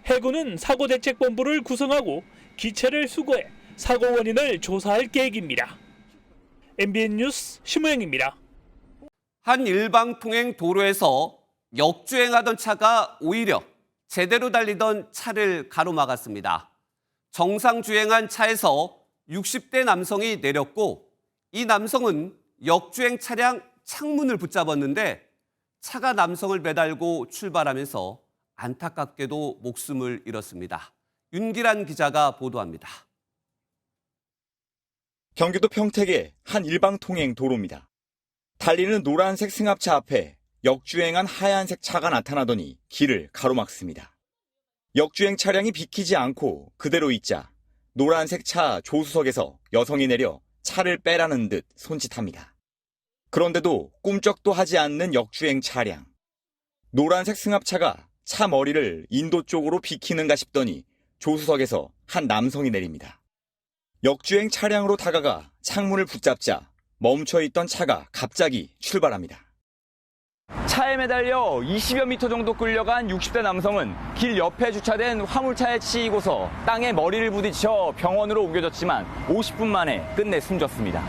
해군은 사고대책본부를 구성하고 기체를 수거해 사고 원인을 조사할 계획입니다. MBN 뉴스 심우영입니다. 한 일방통행 도로에서 역주행하던 차가 오히려 제대로 달리던 차를 가로막았습니다. 정상 주행한 차에서 60대 남성이 내렸고 이 남성은 역주행 차량 창문을 붙잡았는데 차가 남성을 매달고 출발하면서 안타깝게도 목숨을 잃었습니다. 윤기란 기자가 보도합니다. 경기도 평택의 한 일방통행 도로입니다. 달리는 노란색 승합차 앞에 역주행한 하얀색 차가 나타나더니 길을 가로막습니다. 역주행 차량이 비키지 않고 그대로 있자 노란색 차 조수석에서 여성이 내려 차를 빼라는 듯 손짓합니다. 그런데도 꿈쩍도 하지 않는 역주행 차량. 노란색 승합차가 차 머리를 인도 쪽으로 비키는가 싶더니 조수석에서 한 남성이 내립니다. 역주행 차량으로 다가가 창문을 붙잡자 멈춰있던 차가 갑자기 출발합니다. 차에 매달려 20여 미터 정도 끌려간 60대 남성은 길 옆에 주차된 화물차에 치이고서 땅에 머리를 부딪혀 병원으로 옮겨졌지만 50분 만에 끝내 숨졌습니다.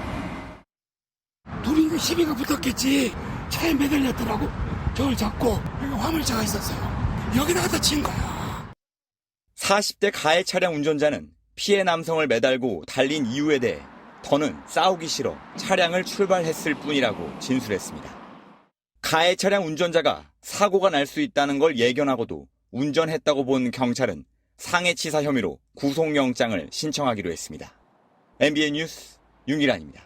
둘이 그 시비가 붙었겠지. 차에 매달렸더라고. 저걸 잡고 여기 화물차가 있었어요. 여기다 갖다 친 거야. 40대 가해 차량 운전자는 피해 남성을 매달고 달린 이유에 대해 더는 싸우기 싫어 차량을 출발했을 뿐이라고 진술했습니다. 가해 차량 운전자가 사고가 날 수 있다는 걸 예견하고도 운전했다고 본 경찰은 상해치사 혐의로 구속영장을 신청하기로 했습니다. MBN 뉴스 윤기란입니다.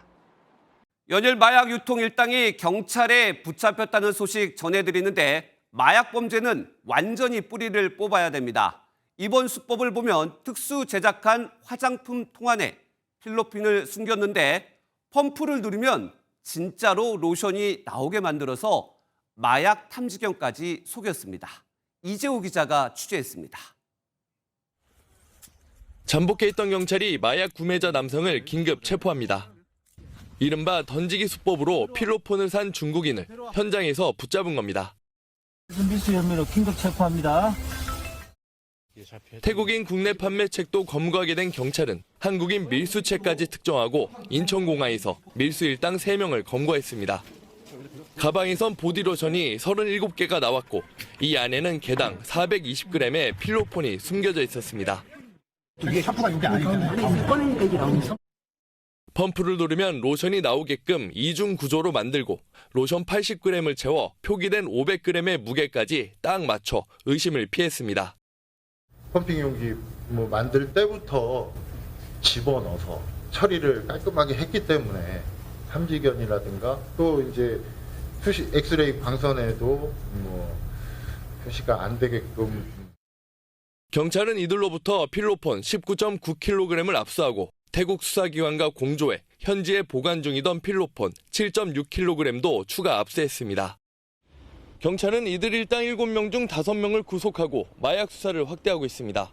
연일 마약 유통 일당이 경찰에 붙잡혔다는 소식 전해드리는데 마약 범죄는 완전히 뿌리를 뽑아야 됩니다. 이번 수법을 보면 특수 제작한 화장품 통 안에 필로핀을 숨겼는데 펌프를 누르면 진짜로 로션이 나오게 만들어서 마약 탐지견까지 속였습니다. 이재호 기자가 취재했습니다. 잠복해 있던 경찰이 마약 구매자 남성을 긴급 체포합니다. 이른바 던지기 수법으로 필로폰을 산 중국인을 현장에서 붙잡은 겁니다. 미수 혐의로 긴급 체포합니다. 태국인 국내 판매책도 검거하게 된 경찰은 한국인 밀수책까지 특정하고 인천공항에서 밀수 일당 3명을 검거했습니다. 가방에선 보디로션이 37개가 나왔고 이 안에는 개당 420g의 필로폰이 숨겨져 있었습니다. 이게 샴푸가 이게 아니잖아요. 펌프를 누르면 로션이 나오게끔 이중 구조로 만들고 로션 80g을 채워 표기된 500g의 무게까지 딱 맞춰 의심을 피했습니다. 펌핑 용기 만들 때부터 집어넣어서 처리를 깔끔하게 했기 때문에 탐지견이라든가 또 이제 표시 엑스레이 광선에도 표시가 안 되게끔. 경찰은 이들로부터 필로폰 19.9kg을 압수하고 태국 수사기관과 공조해 현지에 보관 중이던 필로폰 7.6kg도 추가 압수했습니다. 경찰은 이들 일당 7명 중 5명을 구속하고 마약 수사를 확대하고 있습니다.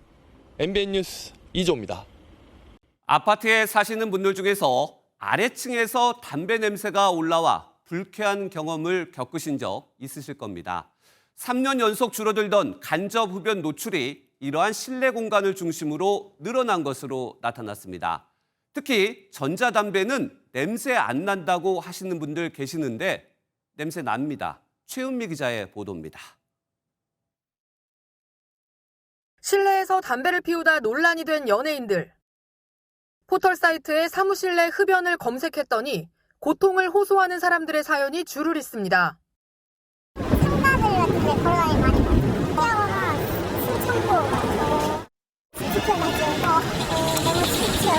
MBN 뉴스 이조입니다. 아파트에 사시는 분들 중에서 아래층에서 담배 냄새가 올라와 불쾌한 경험을 겪으신 적 있으실 겁니다. 3년 연속 줄어들던 간접 흡연 노출이 이러한 실내 공간을 중심으로 늘어난 것으로 나타났습니다. 특히 전자담배는 냄새 안 난다고 하시는 분들 계시는데 냄새 납니다. 최은미 기자의 보도입니다. 실내에서 담배를 피우다 논란이 된 연예인들. 포털 사이트에 사무실 내 흡연을 검색했더니 고통을 호소하는 사람들의 사연이 줄을 잇습니다. 상가들 같은 데 걸어다니면 많이 피하거나 술 참고 너무 싫죠.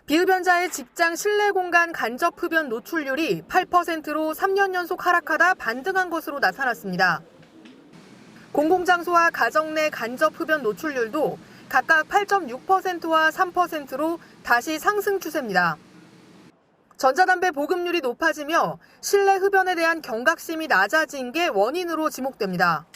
비흡연자의 직장 실내 공간 간접 흡연 노출률이 8%로 3년 연속 하락하다 반등한 것으로 나타났습니다. 공공장소와 가정 내 간접 흡연 노출률도 각각 8.6%와 3%로 다시 상승 추세입니다. 전자담배 보급률이 높아지며 실내 흡연에 대한 경각심이 낮아진 게 원인으로 지목됩니다.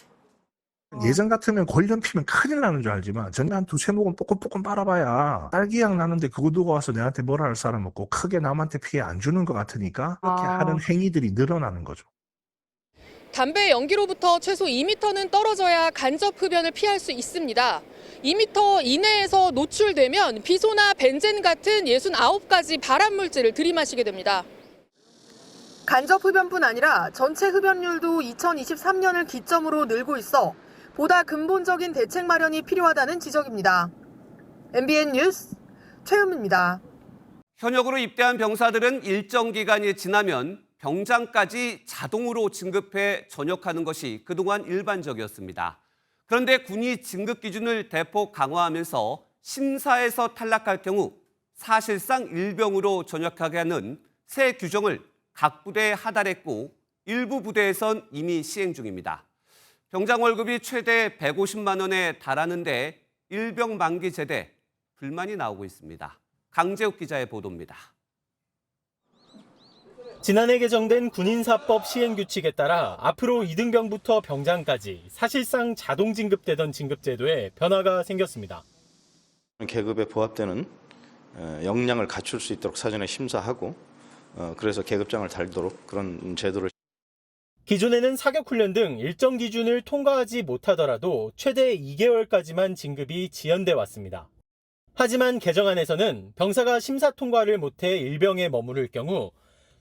예전 같으면 골련 피면 큰일 나는 줄 알지만 전에 한 2-3모금 뽀꼼뽀꼼 빨아봐야 딸기향 나는데 그거 두고 와서 내한테 뭐라 할 사람 없고 크게 남한테 피해 안 주는 것 같으니까 그렇게 하는 행위들이 늘어나는 거죠. 담배 연기로부터 최소 2m는 떨어져야 간접 흡연을 피할 수 있습니다. 2m 이내에서 노출되면 비소나 벤젠 같은 69가지 발암물질을 들이마시게 됩니다. 간접 흡연뿐 아니라 전체 흡연율도 2023년을 기점으로 늘고 있어 보다 근본적인 대책 마련이 필요하다는 지적입니다. MBN 뉴스 최은미입니다. 현역으로 입대한 병사들은 일정 기간이 지나면 병장까지 자동으로 진급해 전역하는 것이 그동안 일반적이었습니다. 그런데 군이 진급 기준을 대폭 강화하면서 심사에서 탈락할 경우 사실상 일병으로 전역하게 하는 새 규정을 각 부대에 하달했고 일부 부대에선 이미 시행 중입니다. 병장 월급이 최대 150만 원에 달하는데 일병 만기 제대 불만이 나오고 있습니다. 강재욱 기자의 보도입니다. 지난해 개정된 군인사법 시행규칙에 따라 앞으로 이등병부터 병장까지 사실상 자동 진급되던 진급제도에 변화가 생겼습니다. 계급에 부합되는 역량을 갖출 수 있도록 사전에 심사하고 그래서 계급장을 달도록 그런 제도를. 기존에는 사격훈련 등 일정 기준을 통과하지 못하더라도 최대 2개월까지만 진급이 지연돼 왔습니다. 하지만 개정안에서는 병사가 심사 통과를 못해 일병에 머무를 경우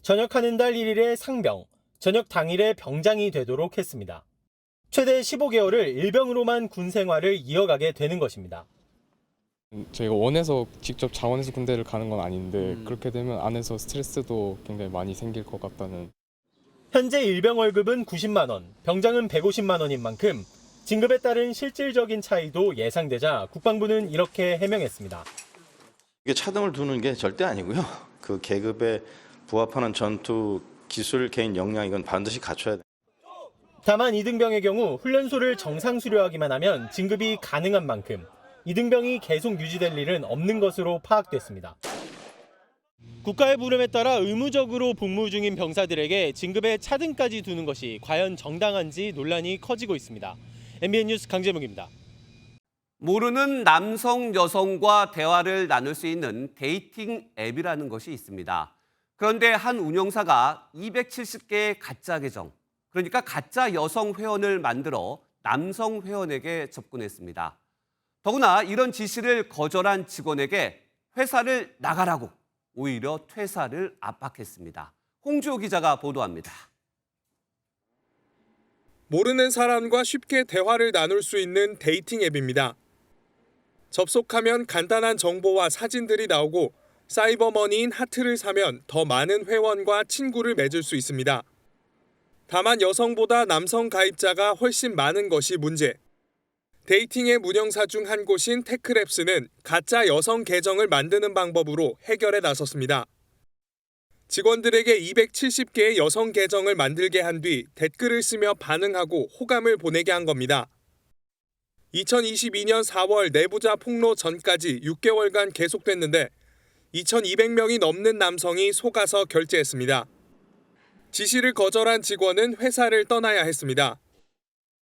전역하는 달 1일에 상병, 전역 당일에 병장이 되도록 했습니다. 최대 15개월을 일병으로만 군 생활을 이어가게 되는 것입니다. 저희가 원해서 직접 자원해서 군대를 가는 건 아닌데 그렇게 되면 안에서 스트레스도 굉장히 많이 생길 것 같다는. 현재 일병 월급은 90만 원, 병장은 150만 원인 만큼 진급에 따른 실질적인 차이도 예상되자 국방부는 이렇게 해명했습니다. 이게 차등을 두는 게 절대 아니고요. 그 계급에 부합하는 전투 기술, 개인 역량 이건 반드시 갖춰야 돼요. 다만 이등병의 경우 훈련소를 정상 수료하기만 하면 진급이 가능한 만큼 이등병이 계속 유지될 일은 없는 것으로 파악됐습니다. 국가의 부름에 따라 의무적으로 복무 중인 병사들에게 진급에 차등까지 두는 것이 과연 정당한지 논란이 커지고 있습니다. MBN 뉴스 강재묵입니다. 모르는 남성, 여성과 대화를 나눌 수 있는 데이팅 앱이라는 것이 있습니다. 그런데 한 운영사가 270개의 가짜 계정, 그러니까 가짜 여성 회원을 만들어 남성 회원에게 접근했습니다. 더구나 이런 지시를 거절한 직원에게 회사를 나가라고 오히려 퇴사를 압박했습니다. 홍주호 기자가 보도합니다. 모르는 사람과 쉽게 대화를 나눌 수 있는 데이팅 앱입니다. 접속하면 간단한 정보와 사진들이 나오고 사이버머니인 하트를 사면 더 많은 회원과 친구를 맺을 수 있습니다. 다만 여성보다 남성 가입자가 훨씬 많은 것이 문제. 데이팅 앱 운영사 중 한 곳인 테크랩스는 가짜 여성 계정을 만드는 방법으로 해결에 나섰습니다. 직원들에게 270개의 여성 계정을 만들게 한 뒤 댓글을 쓰며 반응하고 호감을 보내게 한 겁니다. 2022년 4월 내부자 폭로 전까지 6개월간 계속됐는데 2,200명이 넘는 남성이 속아서 결제했습니다. 지시를 거절한 직원은 회사를 떠나야 했습니다.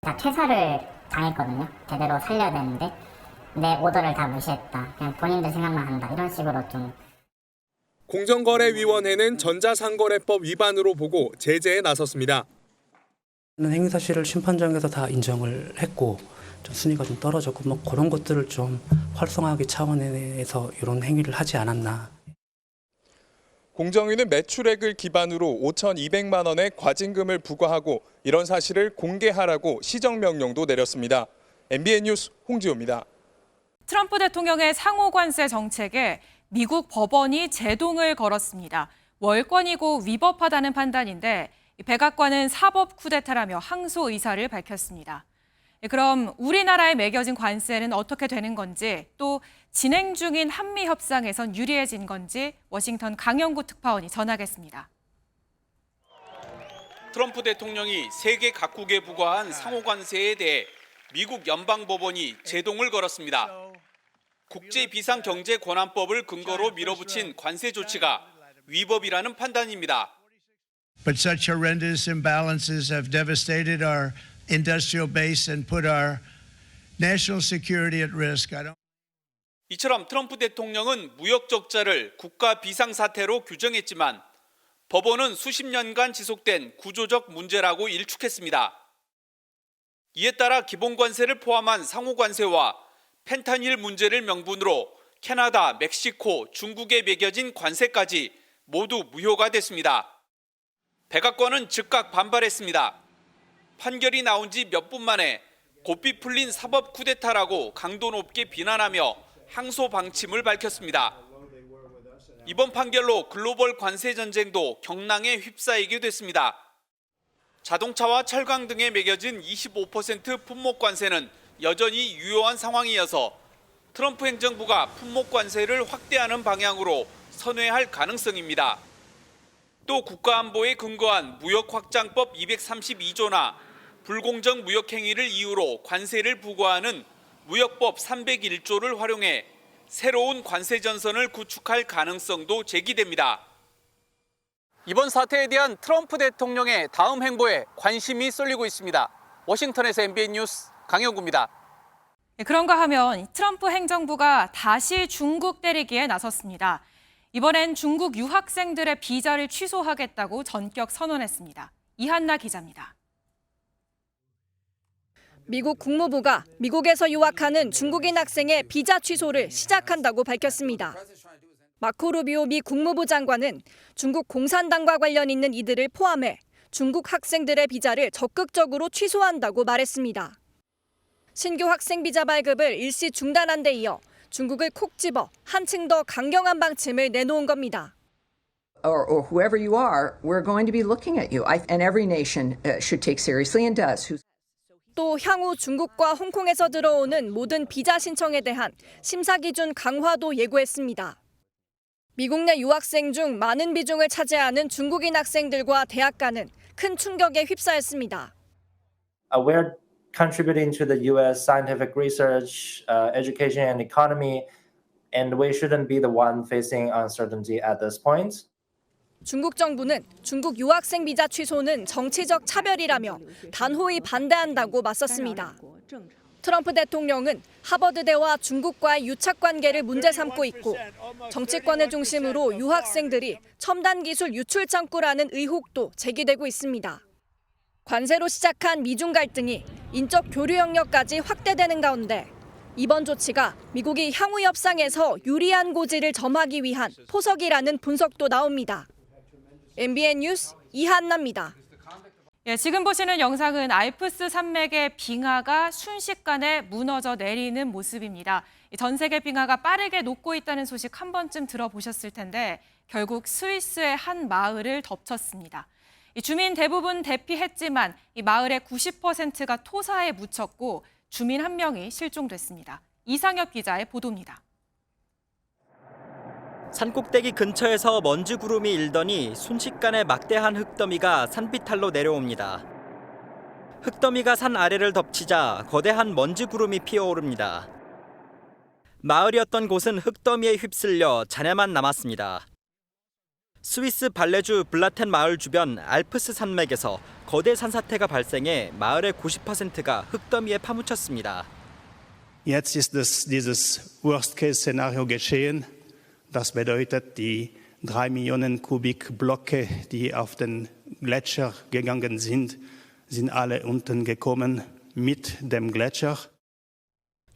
퇴사를 당했거든요. 제대로 살려야 되는데 내 오더를 다 무시했다. 그냥 본인들 생각만 한다. 이런 식으로 좀. 공정거래위원회는 전자상거래법 위반으로 보고 제재에 나섰습니다. 행위 사실을 심판정에서 다 인정을 했고 좀 순위가 좀 떨어졌고 뭐 그런 것들을 좀 활성화하기 차원에서 이런 행위를 하지 않았나. 공정위는 매출액을 기반으로 5,200만 원의 과징금을 부과하고 이런 사실을 공개하라고 시정명령도 내렸습니다. MBN 뉴스 홍지호입니다. 트럼프 대통령의 상호 관세 정책에 미국 법원이 제동을 걸었습니다. 월권이고 위법하다는 판단인데 백악관은 사법 쿠데타라며 항소 의사를 밝혔습니다. 그럼 우리나라에 매겨진 관세는 어떻게 되는 건지, 또 진행 중인 한미 협상에선 유리해진 건지 워싱턴 강영구 특파원이 전하겠습니다. 트럼프 대통령이 세계 각국에 부과한 상호 관세에 대해 미국 연방법원이 제동을 걸었습니다. 국제비상경제권한법을 근거로 밀어붙인 관세 조치가 위법이라는 판단입니다. But such horrendous imbalances have devastated our industrial base and put our national security at risk. 이처럼 트럼프 대통령은 무역 적자를 국가 비상사태로 규정했지만 법원은 수십 년간 지속된 구조적 문제라고 일축했습니다. 이에 따라 기본관세를 포함한 상호관세와 펜타닐 문제를 명분으로 캐나다, 멕시코, 중국에 매겨진 관세까지 모두 무효가 됐습니다. 백악관은 즉각 반발했습니다. 판결이 나온 지 몇 분 만에 고삐 풀린 사법 쿠데타라고 강도 높게 비난하며 항소 방침을 밝혔습니다. 이번 판결로 글로벌 관세 전쟁도 경랑에 휩싸이게 됐습니다. 자동차와 철강 등에 매겨진 25% 품목 관세는 여전히 유효한 상황이어서 트럼프 행정부가 품목 관세를 확대하는 방향으로 선회할 가능성입니다. 또 국가안보에 근거한 무역확장법 232조나 불공정 무역 행위를 이유로 관세를 부과하는 무역법 301조를 활용해 새로운 관세 전선을 구축할 가능성도 제기됩니다. 이번 사태에 대한 트럼프 대통령의 다음 행보에 관심이 쏠리고 있습니다. 워싱턴에서 MBN 뉴스 강영구입니다. 그런가 하면 트럼프 행정부가 다시 중국 때리기에 나섰습니다. 이번엔 중국 유학생들의 비자를 취소하겠다고 전격 선언했습니다. 이한나 기자입니다. 미국 국무부가 미국에서 유학하는 중국인 학생의 비자 취소를 시작한다고 밝혔습니다. 마코 루비오 미 국무부 장관은 중국 공산당과 관련 있는 이들을 포함해 중국 학생들의 비자를 적극적으로 취소한다고 말했습니다. 신규 학생 비자 발급을 일시 중단한 데 이어 중국을 콕 집어 한층 더 강경한 방침을 내놓은 겁니다. Or whoever you are, we're going to be looking at you. And every nation should take seriously and does. 또 향후 중국과 홍콩에서 들어오는 모든 비자 신청에 대한 심사 기준 강화도 예고했습니다. 미국 내 유학생 중 많은 비중을 차지하는 중국인 학생들과 대학가는 큰 충격에 휩싸였습니다. We're contributing to the U.S. scientific research, education and economy, and we shouldn't be the one facing uncertainty at this point. 중국 정부는 중국 유학생 비자 취소는 정치적 차별이라며 단호히 반대한다고 맞섰습니다. 트럼프 대통령은 하버드대와 중국과의 유착 관계를 문제 삼고 있고 정치권을 중심으로 유학생들이 첨단 기술 유출 창구라는 의혹도 제기되고 있습니다. 관세로 시작한 미중 갈등이 인적 교류 영역까지 확대되는 가운데 이번 조치가 미국이 향후 협상에서 유리한 고지를 점하기 위한 포석이라는 분석도 나옵니다. MBN 뉴스 이한나입니다. 지금 보시는 영상은 알프스 산맥의 빙하가 순식간에 무너져 내리는 모습입니다. 전 세계 빙하가 빠르게 녹고 있다는 소식 한 번쯤 들어보셨을 텐데 결국 스위스의 한 마을을 덮쳤습니다. 주민 대부분 대피했지만 이 마을의 90%가 토사에 묻혔고 주민 한 명이 실종됐습니다. 이상엽 기자의 보도입니다. 산꼭대기 근처에서 먼지 구름이 일더니 순식간에 막대한 흙더미가 산비탈로 내려옵니다. 흙더미가 산 아래를 덮치자 거대한 먼지 구름이 피어오릅니다. 마을이었던 곳은 흙더미에 휩쓸려 잔해만 남았습니다. 스위스 발레주 블라텐 마을 주변 알프스 산맥에서 거대 산사태가 발생해 마을의 90%가 흙더미에 파묻혔습니다. Jetzt ist dieses Worst-Case-Szenario geschehen. Das bedeutet, die 3 Millionen Kubikblöcke, die auf den Gletscher gegangen sind alle unten gekommen mit dem Gletscher.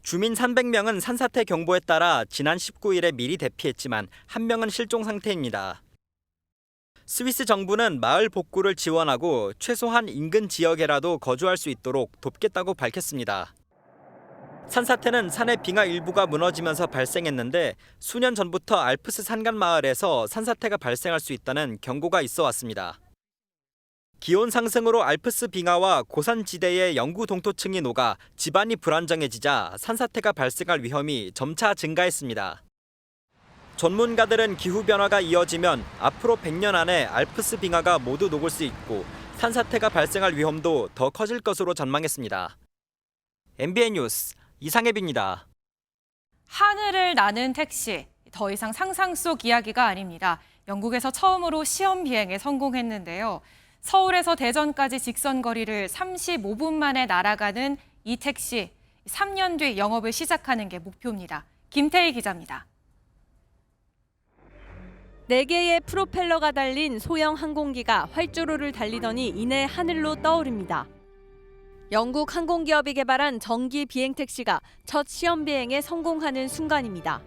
주민 300명은 산사태 경보에 따라 지난 19일에 미리 대피했지만 한 명은 실종 상태입니다. 스위스 정부는 마을 복구를 지원하고 최소한 인근 지역에라도 거주할 수 있도록 돕겠다고 밝혔습니다. 산사태는 산의 빙하 일부가 무너지면서 발생했는데 수년 전부터 알프스 산간 마을에서 산사태가 발생할 수 있다는 경고가 있어 왔습니다. 기온 상승으로 알프스 빙하와 고산지대의 영구 동토층이 녹아 지반이 불안정해지자 산사태가 발생할 위험이 점차 증가했습니다. 전문가들은 기후변화가 이어지면 앞으로 100년 안에 알프스 빙하가 모두 녹을 수 있고 산사태가 발생할 위험도 더 커질 것으로 전망했습니다. MBN 뉴스 이상엽입니다. 하늘을 나는 택시, 더 이상 상상 속 이야기가 아닙니다. 영국에서 처음으로 시험 비행에 성공했는데요. 서울에서 대전까지 직선 거리를 35분 만에 날아가는 이 택시, 3년 뒤 영업을 시작하는 게 목표입니다. 김태희 기자입니다. 4개의 프로펠러가 달린 소형 항공기가 활주로를 달리더니 이내 하늘로 떠오릅니다. 영국 항공기업이 개발한 전기 비행 택시가 첫 시험 비행에 성공하는 순간입니다.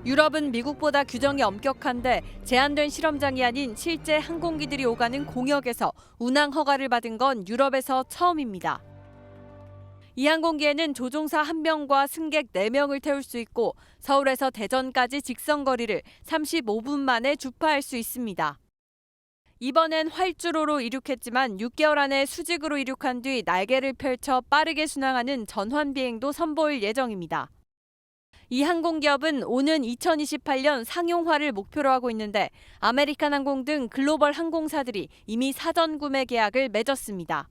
유럽은 미국보다 규정이 엄격한데 제한된 실험장이 아닌 실제 항공기들이 오가는 공역에서 운항 허가를 받은 건 유럽에서 처음입니다. 이 항공기에는 조종사 1명과 승객 4명을 태울 수 있고 서울에서 대전까지 직선 거리를 35분 만에 주파할 수 있습니다. 이번엔 활주로로 이륙했지만 6개월 안에 수직으로 이륙한 뒤 날개를 펼쳐 빠르게 순항하는 전환 비행도 선보일 예정입니다. 이 항공기업은 오는 2028년 상용화를 목표로 하고 있는데 아메리칸 항공 등 글로벌 항공사들이 이미 사전 구매 계약을 맺었습니다.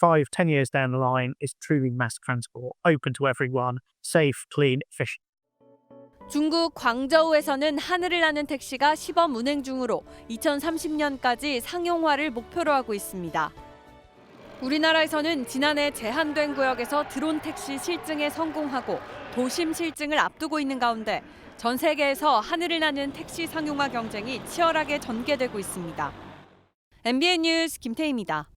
5-10 years down the line is truly mass transport, open to everyone, safe, clean, efficient. 중국 광저우에서는 하늘을 나는 택시가 시범 운행 중으로 2030년까지 상용화를 목표로 하고 있습니다. 우리나라에서는 지난해 제한된 구역에서 드론 택시 실증에 성공하고 도심 실증을 앞두고 있는 가운데 전 세계에서 하늘을 나는 택시 상용화 경쟁이 치열하게 전개되고 있습니다. MBN 뉴스 김태희입니다.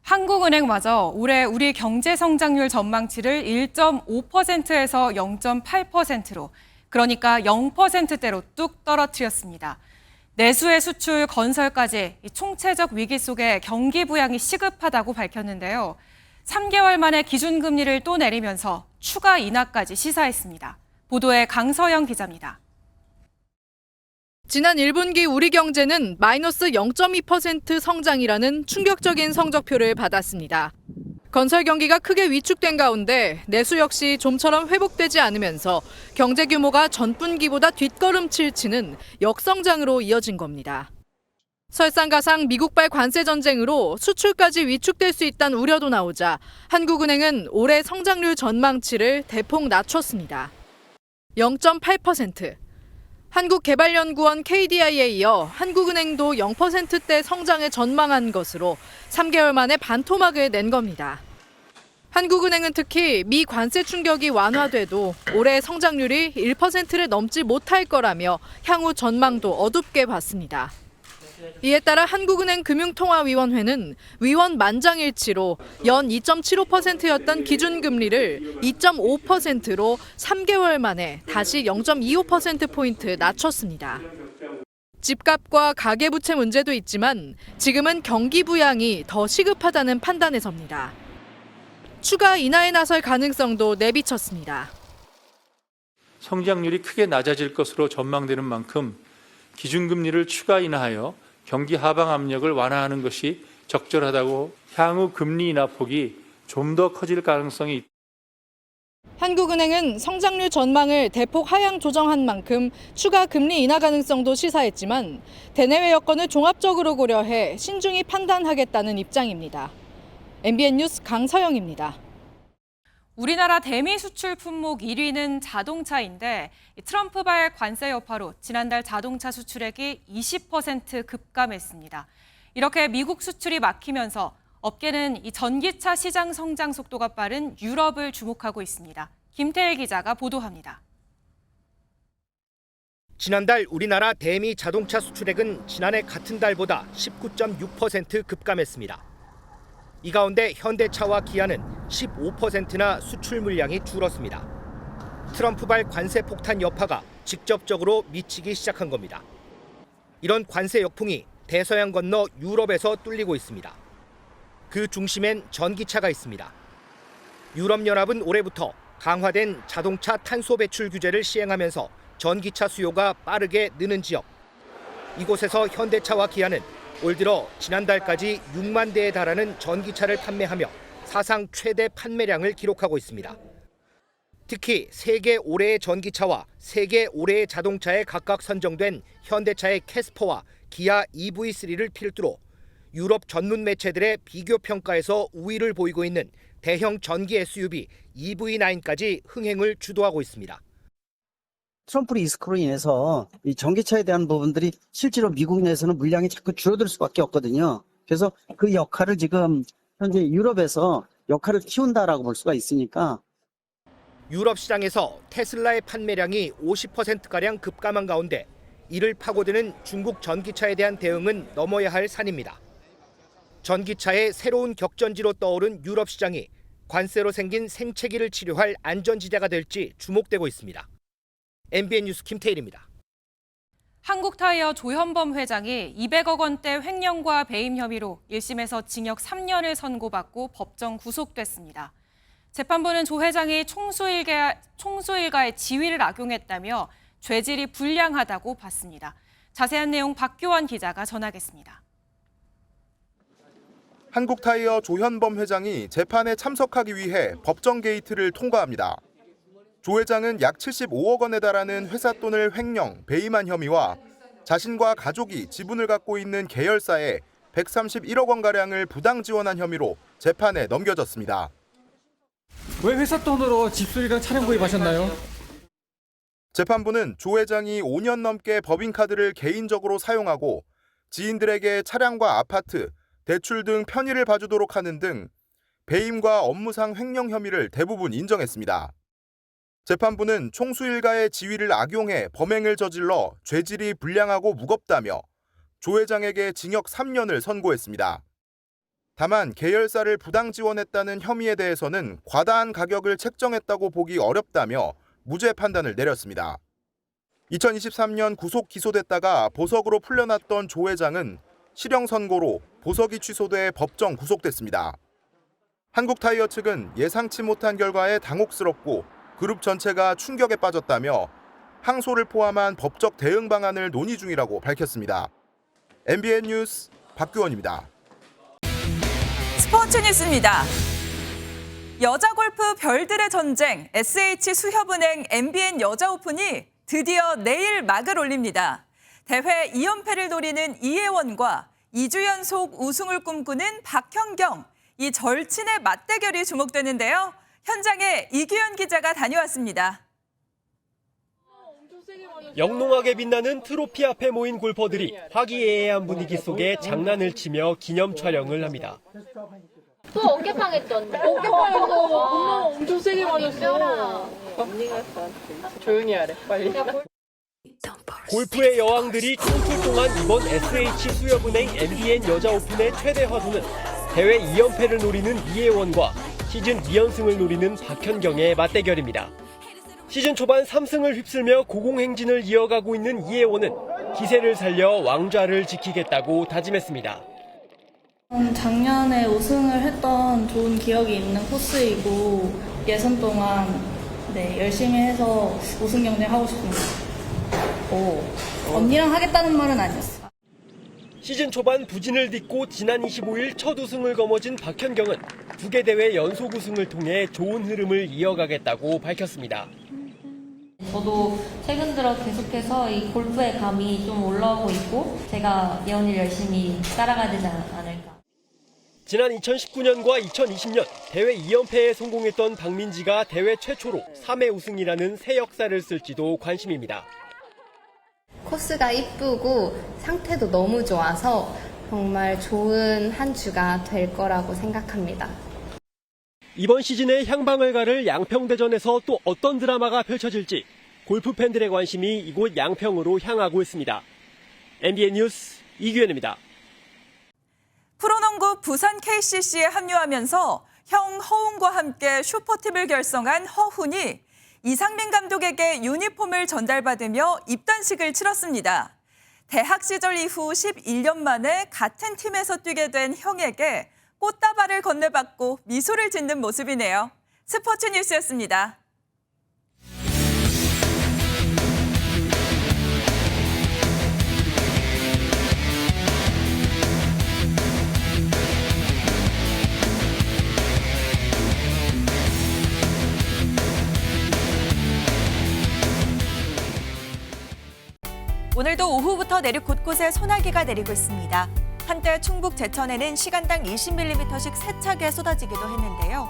한국은행마저 올해 우리 경제 성장률 전망치를 1.5%에서 0.8%로, 그러니까 0%대로 뚝 떨어뜨렸습니다. 내수의 수출, 건설까지 총체적 위기 속에 경기 부양이 시급하다고 밝혔는데요. 3개월 만에 기준금리를 또 내리면서 추가 인하까지 시사했습니다. 보도에 강서영 기자입니다. 지난 1분기 우리 경제는 마이너스 0.2% 성장이라는 충격적인 성적표를 받았습니다. 건설 경기가 크게 위축된 가운데 내수 역시 좀처럼 회복되지 않으면서 경제 규모가 전분기보다 뒷걸음칠 치는 역성장으로 이어진 겁니다. 설상가상 미국발 관세 전쟁으로 수출까지 위축될 수 있다는 우려도 나오자 한국은행은 올해 성장률 전망치를 대폭 낮췄습니다. 0.8%. 한국개발연구원 KDI에 이어 한국은행도 0%대 성장을 전망한 것으로 3개월 만에 반토막을 낸 겁니다. 한국은행은 특히 미 관세 충격이 완화돼도 올해 성장률이 1%를 넘지 못할 거라며 향후 전망도 어둡게 봤습니다. 이에 따라 한국은행 금융통화위원회는 위원 만장일치로 연 2.75%였던 기준금리를 2.5%로 3개월 만에 다시 0.25%포인트 낮췄습니다. 집값과 가계부채 문제도 있지만 지금은 경기 부양이 더 시급하다는 판단에 섭니다. 추가 인하에 나설 가능성도 내비쳤습니다. 성장률이 크게 낮아질 것으로 전망되는 만큼 기준금리를 추가 인하하여 경기 하방 압력을 완화하는 것이 적절하다고 향후 금리 인하 폭이 좀 더 커질 가능성이 있다. 한국은행은 성장률 전망을 대폭 하향 조정한 만큼 추가 금리 인하 가능성도 시사했지만 대내외 여건을 종합적으로 고려해 신중히 판단하겠다는 입장입니다. MBN 뉴스 강서영입니다. 우리나라 대미 수출 품목 1위는 자동차인데 트럼프발 관세 여파로 지난달 자동차 수출액이 20% 급감했습니다. 이렇게 미국 수출이 막히면서 업계는 이 전기차 시장 성장 속도가 빠른 유럽을 주목하고 있습니다. 김태일 기자가 보도합니다. 지난달 우리나라 대미 자동차 수출액은 지난해 같은 달보다 19.6% 급감했습니다. 이 가운데 현대차와 기아는 15%나 수출 물량이 줄었습니다. 트럼프발 관세 폭탄 여파가 직접적으로 미치기 시작한 겁니다. 이런 관세 역풍이 대서양 건너 유럽에서 뚫리고 있습니다. 그 중심엔 전기차가 있습니다. 유럽연합은 올해부터 강화된 자동차 탄소 배출 규제를 시행하면서 전기차 수요가 빠르게 느는 지역. 이곳에서 현대차와 기아는 올 들어 지난달까지 6만 대에 달하는 전기차를 판매하며 사상 최대 판매량을 기록하고 있습니다. 특히 세계 올해의 전기차와 세계 올해의 자동차에 각각 선정된 현대차의 캐스퍼와 기아 EV3를 필두로 유럽 전문 매체들의 비교 평가에서 우위를 보이고 있는 대형 전기 SUV EV9까지 흥행을 주도하고 있습니다. 트럼프 리스크로 인해서 이 전기차에 대한 부분들이 실제로 미국 내에서는 물량이 자꾸 줄어들 수밖에 없거든요. 그래서 그 역할을 지금 현재 유럽에서 역할을 키운다라고 볼 수가 있으니까. 유럽 시장에서 테슬라의 판매량이 50%가량 급감한 가운데 이를 파고드는 중국 전기차에 대한 대응은 넘어야 할 산입니다. 전기차의 새로운 격전지로 떠오른 유럽 시장이 관세로 생긴 생채기를 치료할 안전지대가 될지 주목되고 있습니다. MBN 뉴스 김태일입니다. 한국타이어 조현범 회장이 200억 원대 횡령과 배임 혐의로 1심에서 징역 3년을 선고받고 법정 구속됐습니다. 재판부는 조 회장이 총수 일가의 지위를 악용했다며 죄질이 불량하다고 봤습니다. 자세한 내용 박규원 기자가 전하겠습니다. 한국타이어 조현범 회장이 재판에 참석하기 위해 법정 게이트를 통과합니다. 조 회장은 약 75억 원에 달하는 회사 돈을 횡령, 배임한 혐의와 자신과 가족이 지분을 갖고 있는 계열사에 131억 원가량을 부당 지원한 혐의로 재판에 넘겨졌습니다. 왜 회사 돈으로 집수리랑 차량 구입하셨나요? 재판부는 조 회장이 5년 넘게 법인카드를 개인적으로 사용하고 지인들에게 차량과 아파트, 대출 등 편의를 봐주도록 하는 등 배임과 업무상 횡령 혐의를 대부분 인정했습니다. 재판부는 총수 일가의 지위를 악용해 범행을 저질러 죄질이 불량하고 무겁다며 조 회장에게 징역 3년을 선고했습니다. 다만 계열사를 부당 지원했다는 혐의에 대해서는 과다한 가격을 책정했다고 보기 어렵다며 무죄 판단을 내렸습니다. 2023년 구속 기소됐다가 보석으로 풀려났던 조 회장은 실형 선고로 보석이 취소돼 법정 구속됐습니다. 한국타이어 측은 예상치 못한 결과에 당혹스럽고 그룹 전체가 충격에 빠졌다며 항소를 포함한 법적 대응 방안을 논의 중이라고 밝혔습니다. MBN 뉴스 박규원입니다. 스포츠 뉴스입니다. 여자 골프 별들의 전쟁 SH 수협은행 MBN 여자 오픈이 드디어 내일 막을 올립니다. 대회 2연패를 노리는 이혜원과 2주 연속 우승을 꿈꾸는 박현경, 이 절친의 맞대결이 주목되는데요. 현장에 이규현 기자가 다녀왔습니다. 영롱하게 빛나는 트로피 앞에 모인 골퍼들이 화기애애한 분위기 속에 장난을 치며 기념 촬영을 합니다. 또 어깨팡했던데. 어깨팡해서 엄마가 엄청 세게 맞았어. 조용히 하래, 빨리. 골프의 여왕들이 총출동한 이번 SH 수협은행 MBN 여자 오픈의 최대 화두는 대회 2연패를 노리는 이혜원과 시즌 2연승을 노리는 박현경의 맞대결입니다. 시즌 초반 3승을 휩쓸며 고공행진을 이어가고 있는 이혜원은 기세를 살려 왕좌를 지키겠다고 다짐했습니다. 작년에 우승을 했던 좋은 기억이 있는 코스이고 예선 동안 열심히 해서 우승 경쟁하고 싶습니다. 언니랑 하겠다는 말은 아니었어. 시즌 초반 부진을 딛고 지난 25일 첫 우승을 거머쥔 박현경은 2개 대회 연속 우승을 통해 좋은 흐름을 이어가겠다고 밝혔습니다. 저도 최근 들어 계속해서 이 골프의 감이 좀 올라오고 있고 제가 예언을 열심히 따라가야 되지 않을까. 지난 2019년과 2020년 대회 2연패에 성공했던 박민지가 대회 최초로 3회 우승이라는 새 역사를 쓸지도 관심입니다. 코스가 이쁘고 상태도 너무 좋아서 정말 좋은 한 주가 될 거라고 생각합니다. 이번 시즌의 향방을 가를 양평대전에서 또 어떤 드라마가 펼쳐질지 골프 팬들의 관심이 이곳 양평으로 향하고 있습니다. MBN 뉴스 이규현입니다. 프로농구 부산 KCC에 합류하면서 형 허훈과 함께 슈퍼팀을 결성한 허훈이 이상민 감독에게 유니폼을 전달받으며 입단식을 치렀습니다. 대학 시절 이후 11년 만에 같은 팀에서 뛰게 된 형에게 꽃다발을 건네받고 미소를 짓는 모습이네요. 스포츠 뉴스였습니다. 오늘도 오후부터 내륙 곳곳에 소나기가 내리고 있습니다. 한때 충북 제천에는 시간당 20mm씩 세차게 쏟아지기도 했는데요.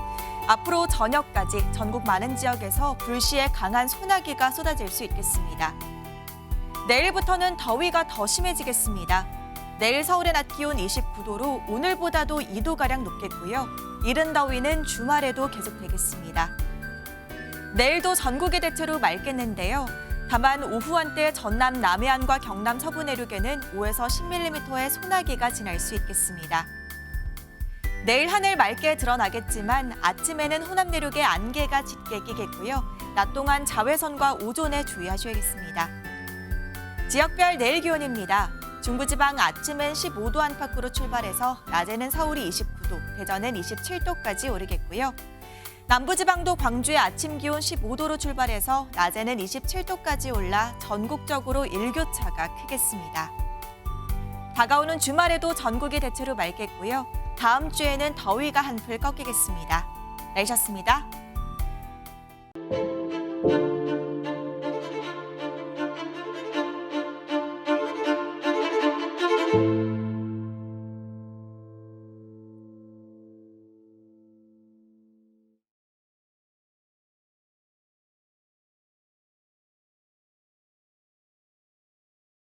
앞으로 저녁까지 전국 많은 지역에서 불시에 강한 소나기가 쏟아질 수 있겠습니다. 내일부터는 더위가 더 심해지겠습니다. 내일 서울의 낮 기온 29도로 오늘보다도 2도가량 높겠고요. 이른 더위는 주말에도 계속되겠습니다. 내일도 전국이 대체로 맑겠는데요. 다만 오후 한때 전남 남해안과 경남 서부 내륙에는 5에서 10mm의 소나기가 지날 수 있겠습니다. 내일 하늘 맑게 드러나겠지만 아침에는 호남 내륙에 안개가 짙게 끼겠고요. 낮 동안 자외선과 오존에 주의하셔야겠습니다. 지역별 내일 기온입니다. 중부지방 아침엔 15도 안팎으로 출발해서 낮에는 서울이 29도, 대전은 27도까지 오르겠고요. 남부지방도 광주의 아침 기온 15도로 출발해서 낮에는 27도까지 올라 전국적으로 일교차가 크겠습니다. 다가오는 주말에도 전국이 대체로 맑겠고요. 다음 주에는 더위가 한풀 꺾이겠습니다. 날씨였습니다. 있습니다.